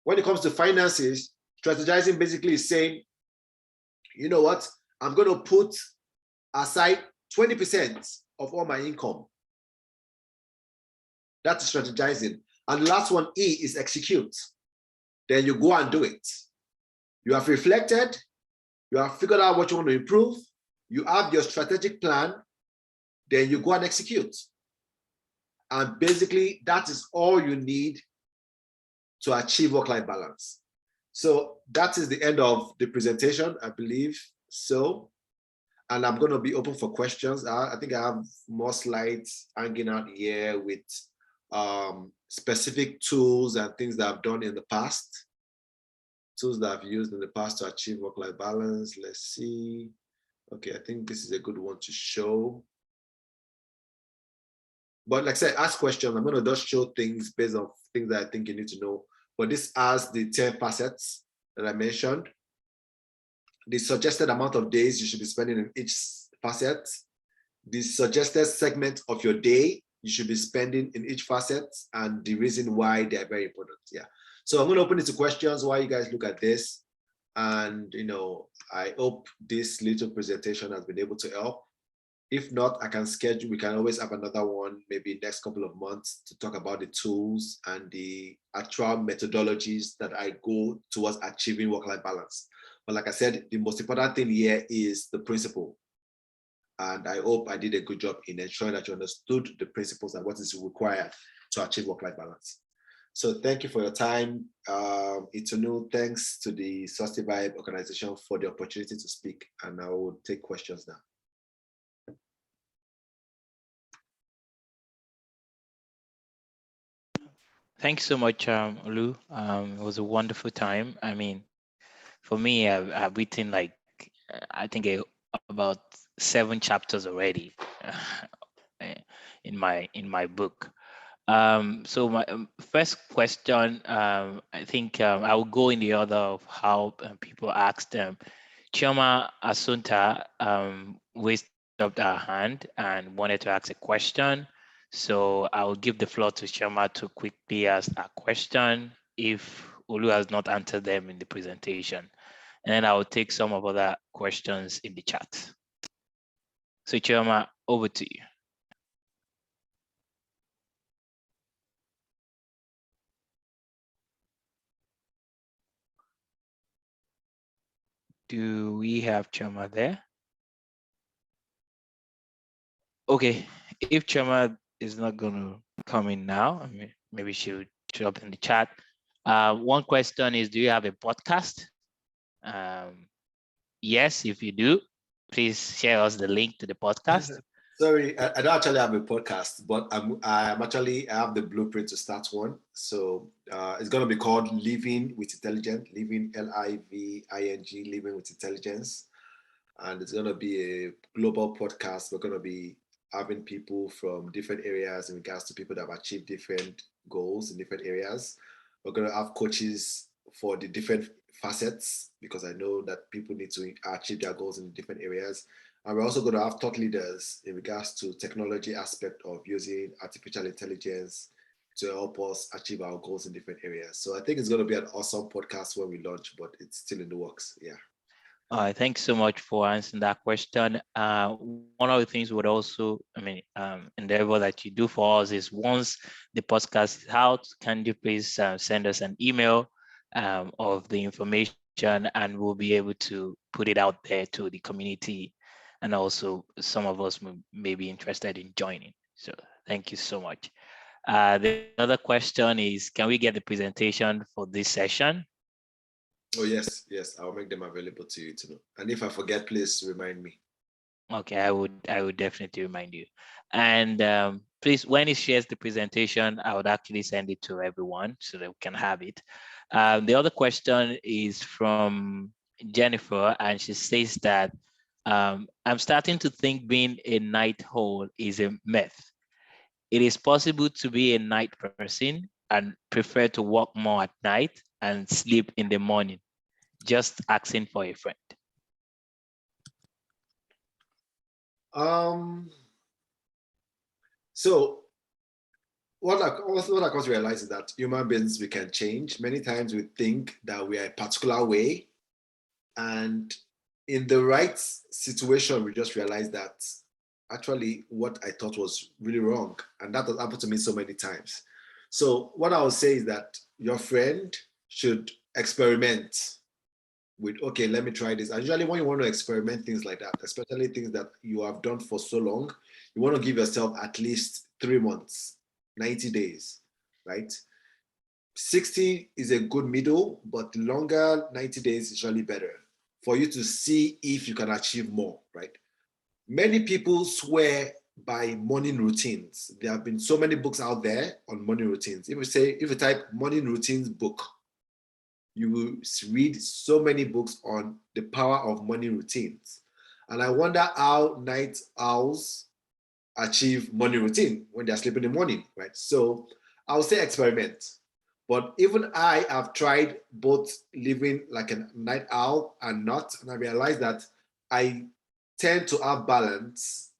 Speaker 2: When it comes to finances, strategizing basically is saying, you know what, I'm going to put aside 20% of all my income. That's strategizing. And the last one, E, is execute. Then you go and do it. You have reflected, you have figured out what you want to improve, you have your strategic plan, then you go and execute. And basically, that is all you need to achieve work-life balance. So that is the end of the presentation, I believe so. And I'm going to be open for questions. I think I have more slides hanging out here with specific tools and things that I've done in the past. Tools that I've used in the past to achieve work-life balance. Let's see. Okay, I think this is a good one to show. But like I said, ask questions. I'm going to just show things based on things that I think you need to know. But this has the 10 facets that I mentioned. The suggested amount of days you should be spending in each facet. The suggested segment of your day you should be spending in each facet, and the reason why they're very important. Yeah. So I'm going to open it to questions while you guys look at this. And, you know, I hope this little presentation has been able to help. If not, I can schedule, we can always have another one, maybe next couple of months, to talk about the tools and the actual methodologies that I go towards achieving work-life balance. But like I said, the most important thing here is the principle. And I hope I did a good job in ensuring that you understood the principles and what is required to achieve work-life balance. So thank you for your time. Itunu, thanks to the SustyVibes organization for the opportunity to speak, and I will take questions now.
Speaker 1: Thanks so much, Olu. It was a wonderful time. I mean, for me, I've written like, I think about 7 chapters already in my book. So my first question, I think I will go in the order of how people asked them. Chioma Asunta raised up her hand and wanted to ask a question. So I will give the floor to Chioma to quickly ask a question if Olu has not answered them in the presentation. And then I will take some of other questions in the chat. So Chioma, over to you. Do we have Chioma there? Okay, if Chioma is not going to come in now, I mean, maybe she'll drop in the chat. One question is, do you have a podcast? Yes, if you do, please share us the link to the podcast.
Speaker 2: Sorry, I don't actually have a podcast, but I have the blueprint to start one. So it's going to be called Living with Intelligence, Living, Living, Living with Intelligence. And it's going to be a global podcast. We're going to be having people from different areas in regards to people that have achieved different goals in different areas. We're going to have coaches for the different facets, because I know that people need to achieve their goals in different areas. And we're also going to have thought leaders in regards to technology aspect of using artificial intelligence to help us achieve our goals in different areas. So I think it's going to be an awesome podcast when we launch, but it's still in the works. Yeah.
Speaker 1: All right, thanks so much for answering that question. One of the things would also, endeavor that you do for us is, once the podcast is out, can you please send us an email of the information, and we'll be able to put it out there to the community, and also some of us may be interested in joining. So thank you so much. The other question is, can we get the presentation for this session?
Speaker 2: Oh, yes, yes. I'll make them available to you to know. And if I forget, please remind me.
Speaker 1: Okay, I would definitely remind you. And please, when he shares the presentation, I would actually send it to everyone so that we can have it. The other question is from Jennifer, and she says that I'm starting to think being a night owl is a myth. It is possible to be a night person and prefer to work more at night and sleep in the morning. Just asking for a friend.
Speaker 2: So what I come to realize is that human beings, we can change. Many times we think that we are a particular way, and in the right situation, we just realize that actually what I thought was really wrong. And that has happened to me so many times. So what I would say is that your friend should experiment with, okay, let me try this. And usually when you want to experiment things like that, especially things that you have done for so long, you want to give yourself at least 3 months, 90 days, right? 60 is a good middle, but longer 90 days is usually better for you to see if you can achieve more, right? Many people swear by morning routines. There have been so many books out there on morning routines. If you type morning routines book, you will read so many books on the power of morning routines. And I wonder how night owls achieve morning routine when they're sleeping in the morning, right? So I would say experiment. But even I have tried both living like a night owl and not, and I realized that I tend to have balance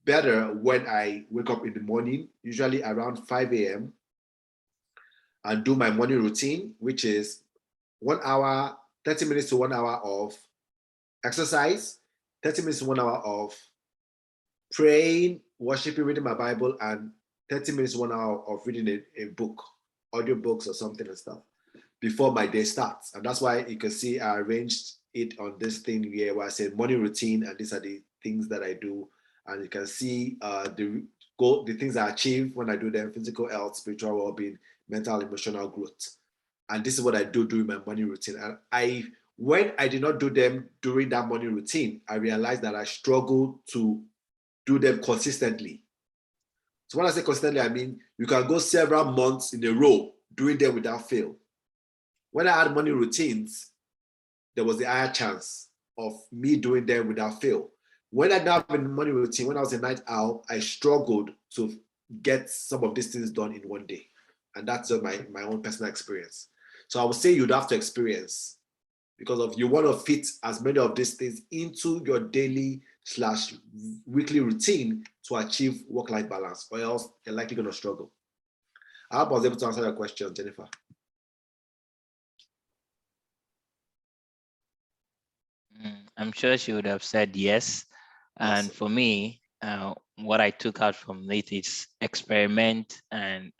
Speaker 2: better when I wake up in the morning, usually around 5 a.m., and do my morning routine, which is 1 hour, 30 minutes to 1 hour of exercise, 30 minutes to 1 hour of praying, worshiping, reading my Bible, and 30 minutes to 1 hour of reading a book, audio books or something and stuff before my day starts. And that's why you can see I arranged it on this thing here where I said morning routine, and these are the things that I do. And you can see the things I achieve when I do them: physical health, spiritual well-being, mental, emotional growth. And this is what I do during my morning routine. And when I did not do them during that morning routine, I realized that I struggled to do them consistently. So when I say consistently, I mean you can go several months in a row doing them without fail. When I had morning routines, there was a higher chance of me doing them without fail. When I didn't have a morning routine, when I was a night owl, I struggled to get some of these things done in one day. And that's my own personal experience. So I would say you'd have to experience, because of you want to fit as many of these things into your daily/weekly routine to achieve work-life balance, or else you're likely going to struggle. I hope I was able to answer your question, Jennifer.
Speaker 1: I'm sure she would have said yes. And
Speaker 2: Awesome.
Speaker 1: for me, what I took out from it is experiment, and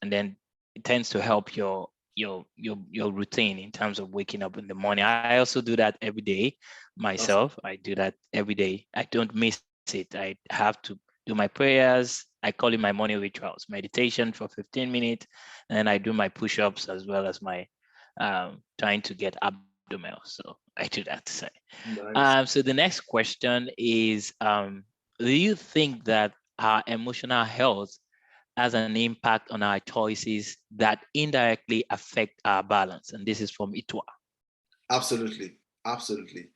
Speaker 1: then it tends to help your routine in terms of waking up in the morning. I also do that every day myself.
Speaker 2: Awesome.
Speaker 1: I do that every day. I don't miss it. I have to do my prayers. I call it my morning rituals: meditation for 15 minutes, and then I do my push-ups as well as my trying to get abdominal. So I do that.
Speaker 2: Nice.
Speaker 1: So the next question is, do you think that our emotional health has an impact on our choices that indirectly affect our balance? And this is from Itwa.
Speaker 2: Absolutely. Absolutely.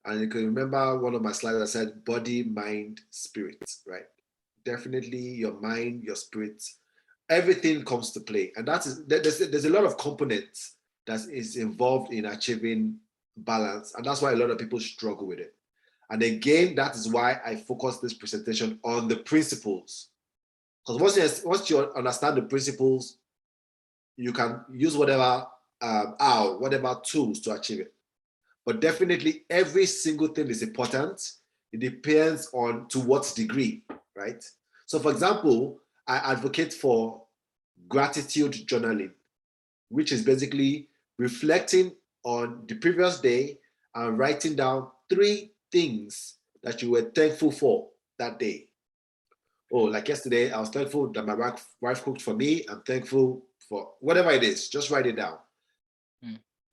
Speaker 2: And you can remember one of my slides, I said body, mind, spirit, right? Definitely your mind, your spirit, everything comes to play. And there's a lot of components that is involved in achieving balance. And that's why a lot of people struggle with it. And again, that is why I focus this presentation on the principles. Because once you understand the principles, you can use whatever whatever tools to achieve it. But definitely every single thing is important. It depends on to what degree, right? So for example, I advocate for gratitude journaling, which is basically reflecting on the previous day and writing down 3 things that you were thankful for that day. oh, like yesterday, I was thankful that my wife cooked for me. I'm thankful for whatever it is. Just write it down.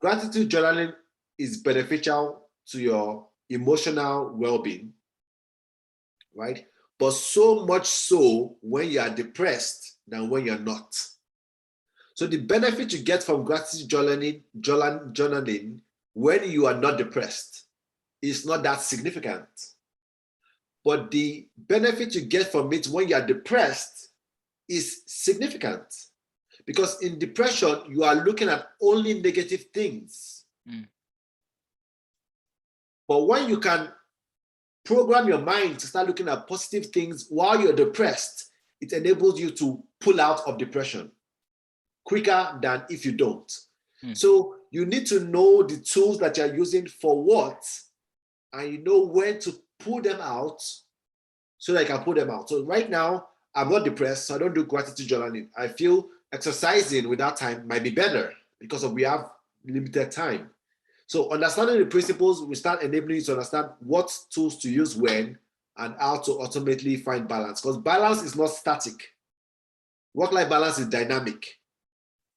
Speaker 2: Gratitude journaling is beneficial to your emotional well-being, right? But so much so when you are depressed than when you're not. So the benefit you get from gratitude journaling when you are not depressed is not that significant. But the benefit you get from it when you are depressed is significant. Because in depression, you are looking at only negative things. But when you can program your mind to start looking at positive things while you're depressed, it enables you to pull out of depression quicker than if you don't. So you need to know the tools that you're using for what, and you know when to pull them out so that I can pull them out. So right now, I'm not depressed, so I don't do gratitude journaling. I feel exercising without time might be better because we have limited time. So understanding the principles will start enabling you to understand what tools to use when and how to ultimately find balance. Because balance is not static. Work-life balance is dynamic,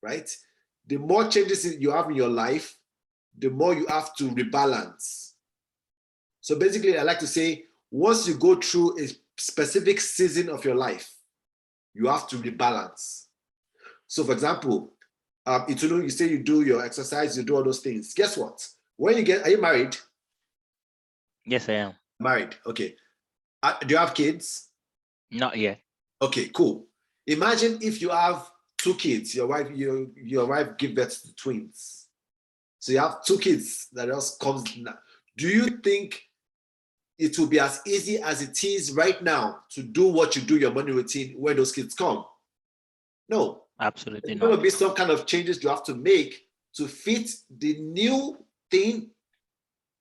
Speaker 2: right? The more changes you have in your life, the more you have to rebalance. So basically, I like to say, once you go through a specific season of your life, you have to rebalance. So for example, you say you do your exercise, you do all those things. Guess what? When you are you married?
Speaker 1: Yes, I am.
Speaker 2: Married, okay. Do you have kids?
Speaker 1: Not yet.
Speaker 2: Okay, cool. Imagine if you have 2 kids, your wife give birth to twins. So you have 2 kids that just comes now. Do you think it will be as easy as it is right now to do what you do your morning routine when those kids come? No.
Speaker 1: Absolutely
Speaker 2: There's
Speaker 1: not.
Speaker 2: going to be some kind of changes you have to make to fit the new thing,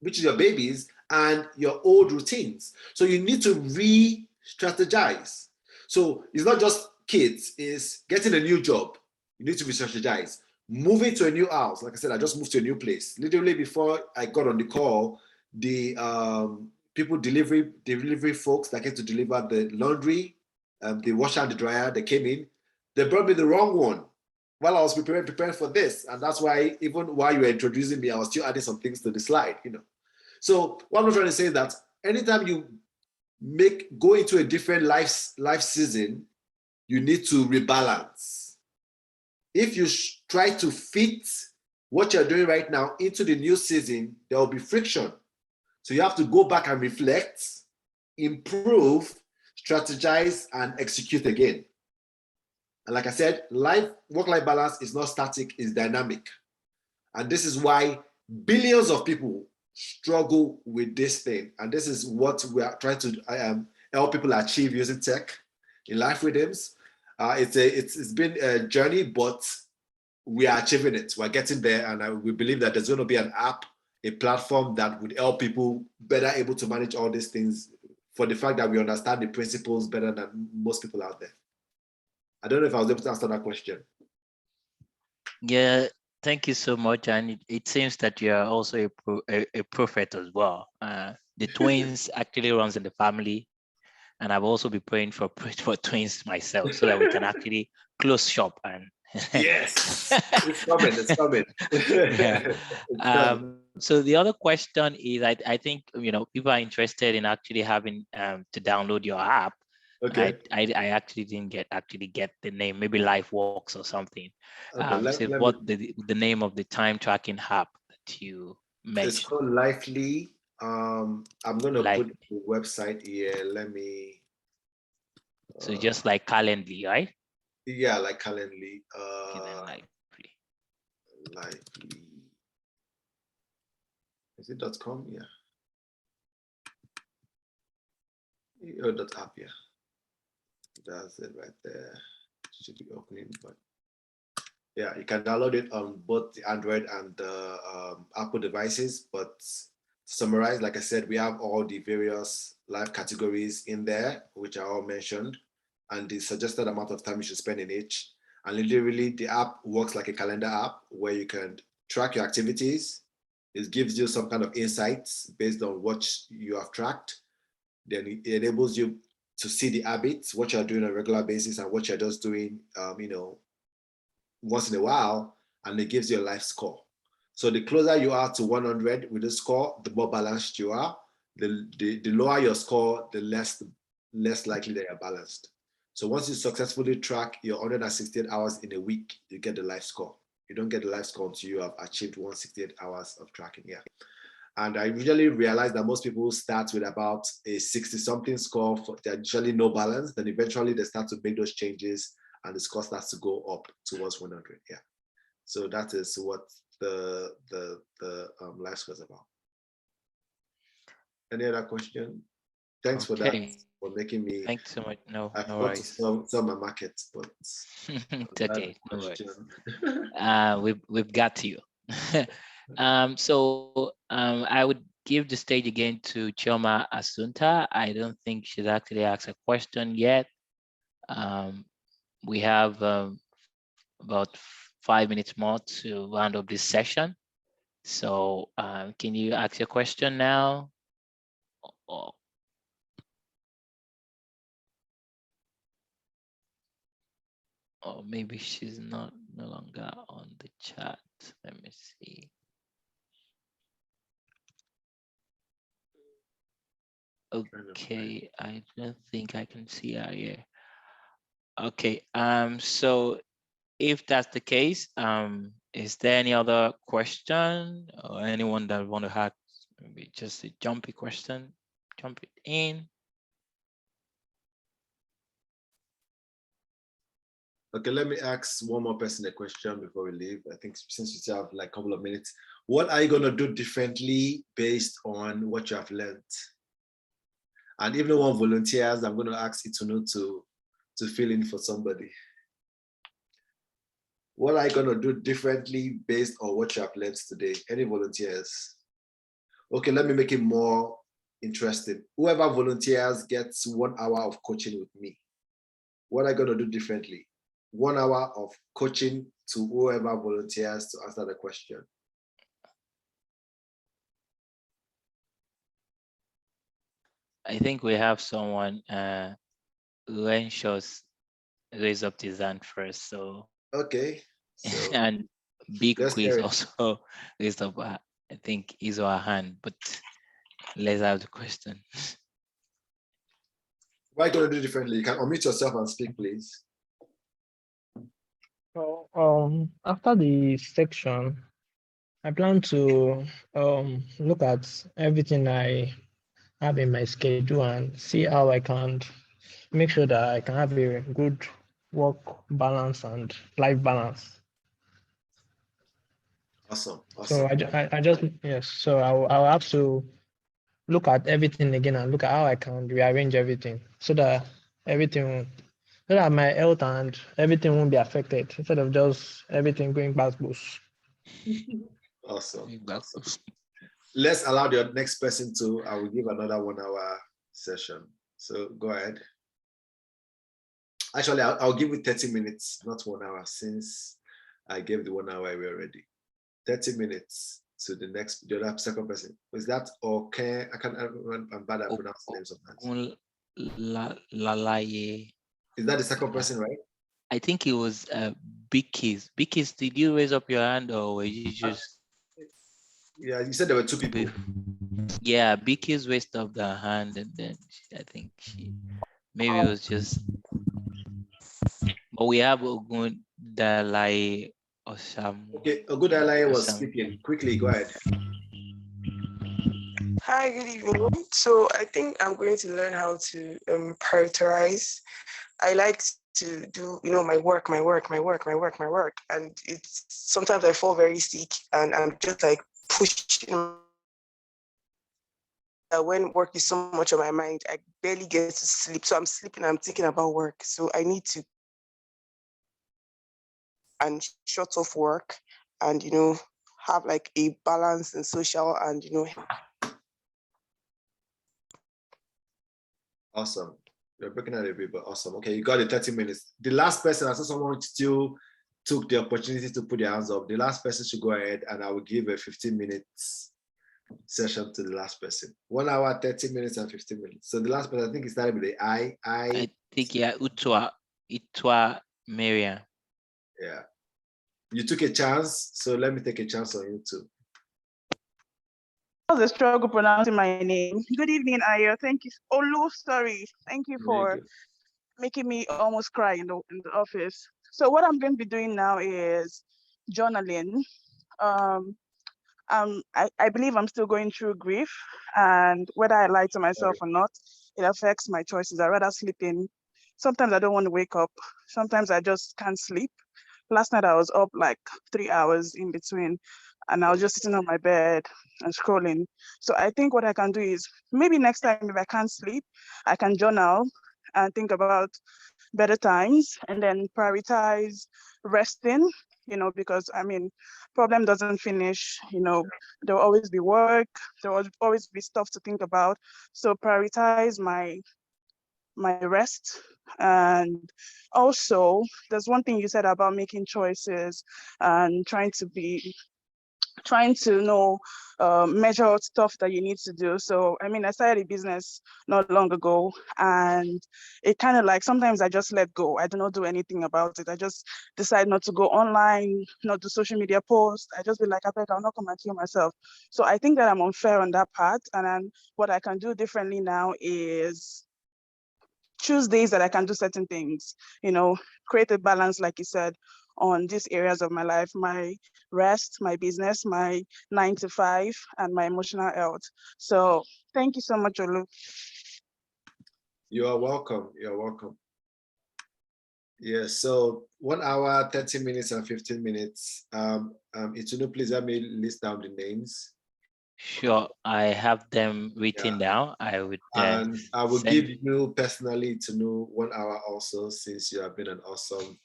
Speaker 2: which is your babies, and your old routines. So you need to re-strategize. So it's not just kids, it's getting a new job. You need to re-strategize. Moving to a new house. Like I said, I just moved to a new place. Literally before I got on the call, the delivery folks that came to deliver the laundry, the washer and the dryer, they came in. They brought me the wrong one while I was preparing for this. And that's why even while you were introducing me, I was still adding some things to the slide, So what I'm trying to say is that anytime you go into a different life season, you need to rebalance. If you try to fit what you're doing right now into the new season, there will be friction. So you have to go back and reflect, improve, strategize, and execute again. And like I said, work-life balance is not static, it's dynamic. And this is why billions of people struggle with this thing. And this is what we are trying to help people achieve using tech in Life Rhythms. It's been a journey, but we are achieving it. We're getting there. And we believe that there's going to be an app, a platform that would help people better able to manage all these things for the fact that we understand the principles better than most people out there. I don't know if I was able to answer that question.
Speaker 1: Yeah, thank you so much. And it seems that you are also a prophet as well. The twins actually runs in the family. And I've also been praying for twins myself so that we can actually close shop and
Speaker 2: yes, it's coming.
Speaker 1: Yeah.
Speaker 2: It's coming.
Speaker 1: So the other question is, I think people are interested in actually having to download your app.
Speaker 2: Okay.
Speaker 1: I actually didn't get the name, maybe LifeWorks or something.
Speaker 2: Okay,
Speaker 1: So what the name of the time tracking app that you mentioned?
Speaker 2: It's called Lively. I'm gonna
Speaker 1: Life.
Speaker 2: put the website here. Let me.
Speaker 1: So just like Calendly, right?
Speaker 2: Yeah, like Calendly.
Speaker 1: Okay, then Lively.
Speaker 2: Lively. Is it .com? Yeah. .app, yeah. That's it right there. Should be opening, but yeah, you can download it on both the Android and the Apple devices. But to summarize, like I said, we have all the various life categories in there, which are all mentioned, and the suggested amount of time you should spend in each. And literally, the app works like a calendar app where you can track your activities. It gives you some kind of insights based on what you have tracked. Then it enables you to see the habits, what you're doing on a regular basis and what you're just doing, once in a while, and it gives you a life score. So the closer you are to 100 with the score, the more balanced you are. The lower your score, the less likely that you're balanced. So once you successfully track your 168 hours in a week, you get the life score. You don't get the life score until you have achieved 168 hours of tracking. Yeah. And I usually realize that most people start with about a 60-something score. They're usually no balance. Then eventually they start to make those changes and the score starts to go up towards 100. Yeah. So that is what the life score is about. Any other question? Thanks for that, for making me.
Speaker 1: Thanks so much. No,
Speaker 2: I
Speaker 1: no
Speaker 2: forgot to sell my market, but
Speaker 1: it's okay. No worries. We've got you. I would give the stage again to Chioma Asunta. I don't think she's actually asked a question yet. We have about 5 minutes more to round up this session. So can you ask your question now? Or maybe she's no longer on the chat. Let me see. Okay, I don't think I can see her here. Okay, so if that's the case, is there any other question or anyone that want to have maybe just a jumpy question, jump it in?
Speaker 2: Okay, let me ask one more person a question before we leave. I think since we still have like a couple of minutes, what are you going to do differently based on what you have learned? And if no one volunteers, I'm going to ask Itunu to fill in for somebody. What are you going to do differently based on what you have learned today? Any volunteers? Okay, let me make it more interesting. Whoever volunteers gets 1 hour of coaching with me. What are you going to do differently? 1 hour of coaching to whoever volunteers to answer the question.
Speaker 1: I think we have someone, Lenshos raise up his hand first. So
Speaker 2: okay. So
Speaker 1: and Big Quiz also raised up, I think, his or her hand, but let's have the question.
Speaker 2: What are you going to do differently? You can unmute yourself and speak, please.
Speaker 3: So, after the section, I plan to look at everything I have in my schedule and see how I can make sure that I can have a good work balance and life balance.
Speaker 2: Awesome.
Speaker 3: So I just, yes, so I'll have to look at everything again and look at how I can rearrange everything so that my health and everything won't be affected instead of just everything going backwards.
Speaker 2: Awesome. Let's allow the next person to, I will give another 1 hour session. So go ahead. Actually, I'll give you 30 minutes, not 1 hour, since I gave the 1 hour away already. 30 minutes to the other second person. Was that okay? I'm bad at pronouncing names sometimes. Is that the second person, right?
Speaker 1: I think it was Bikis. Bikis, did you raise up your hand or were you just?
Speaker 2: Yeah, you said there were two people.
Speaker 1: Yeah, Bikis raised up the hand and then I think maybe it was just. But we have Ogun Dalai Osam.
Speaker 2: Okay, Ogun Dalai was speaking. Quickly, go ahead.
Speaker 8: Hi, good evening. So I think I'm going to learn how to prioritize. I like to do, my work, and it's sometimes I fall very sick, and I'm just like pushing. When work is so much on my mind, I barely get to sleep. So I'm sleeping, I'm thinking about work. So I need to and shut off work, and have like a balance in social and
Speaker 2: Awesome. You're breaking out a bit, but awesome. Okay, you got it. 30 minutes. The last person, I saw someone still took the opportunity to put their hands up. The last person should go ahead and I will give a 15 minutes session to the last person. 1 hour, 30 minutes, and 15 minutes. So the last person, I think it started with the
Speaker 1: I think, yeah, Itwa Miriam.
Speaker 2: Yeah. You took a chance, so let me take a chance on you too.
Speaker 5: That was a struggle pronouncing my name. Good evening, Ayo. Thank you. Olu, sorry. Thank you for making me almost cry in the office. So what I'm going to be doing now is journaling. I believe I'm still going through grief, and whether I lie to myself or not, it affects my choices. I rather sleep in. Sometimes I don't want to wake up. Sometimes I just can't sleep. Last night I was up like 3 hours in between, and I was just sitting on my bed and scrolling. So I think what I can do is maybe next time if I can't sleep, I can journal and think about better times and then prioritize resting, because I mean, problem doesn't finish, there will always be work, there will always be stuff to think about. So prioritize my rest. And also, there's one thing you said about making choices and trying to know, measure out stuff that you need to do. So, I mean, I started a business not long ago, and it kind of like sometimes I just let go. I do not do anything about it. I just decide not to go online, not do social media posts. I just be like, I'll not come and kill myself. So I think that I'm unfair on that part. And then what I can do differently now is choose days that I can do certain things, create a balance, like you said, on these areas of my life, my rest, my business, my 9 to 5, and my emotional health. So thank you so much, Olu.
Speaker 2: You are welcome. You're welcome. Yeah, so 1 hour, 30 minutes, and 15 minutes. Itunu, please let me list down the names.
Speaker 1: Sure, I have them written down. I would
Speaker 2: and I will give you personally to know 1 hour also, since you have been an awesome.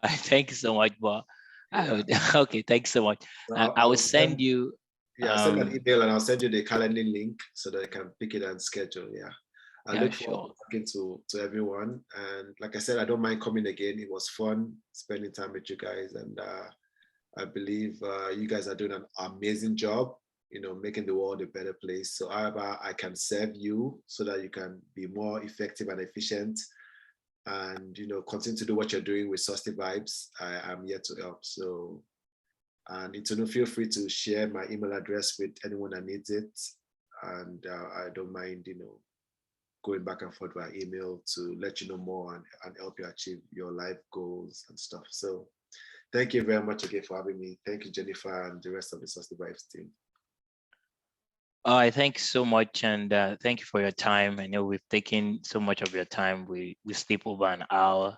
Speaker 1: Thank you so much, Bob. Okay, thanks so much.
Speaker 2: So
Speaker 1: I will send you.
Speaker 2: Send an email and I'll send you the calendar link so that you can pick it and schedule. I look forward to talking to everyone. And like I said, I don't mind coming again. It was fun spending time with you guys. And I believe you guys are doing an amazing job, making the world a better place. So however I can serve you so that you can be more effective and efficient and, continue to do what you're doing with SustyVibes, I am here to help. So, and feel free to share my email address with anyone that needs it. And I don't mind, going back and forth via email to let you know more and help you achieve your life goals and stuff. So thank you very much again for having me. Thank you, Jennifer, and the rest of the SustyVibes team.
Speaker 1: Thank you so much, and thank you for your time. I know we've taken so much of your time. We sleep over an hour,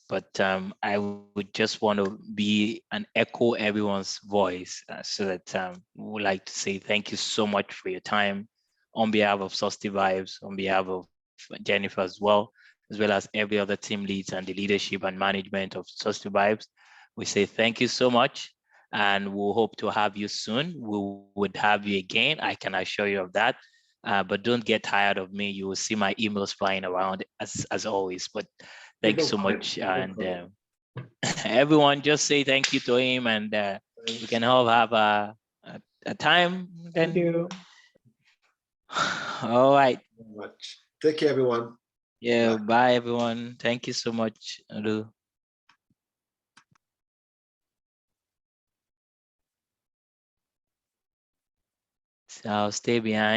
Speaker 1: but I would just want to be and echo everyone's voice so that we would like to say thank you so much for your time on behalf of SustyVibes, on behalf of Jennifer as well as every other team leads and the leadership and management of SustyVibes. We say thank you so much, and we'll hope to have you soon. We would have you again, I can assure you of that. But don't get tired of me. You will see my emails flying around as always. But thanks so much. And everyone just say thank you to him, and we can all have a time. Then.
Speaker 3: Thank you.
Speaker 1: All right.
Speaker 2: Thank you very much. Take care, everyone.
Speaker 1: Yeah, bye everyone. Thank you so much, Adu. So I'll stay behind.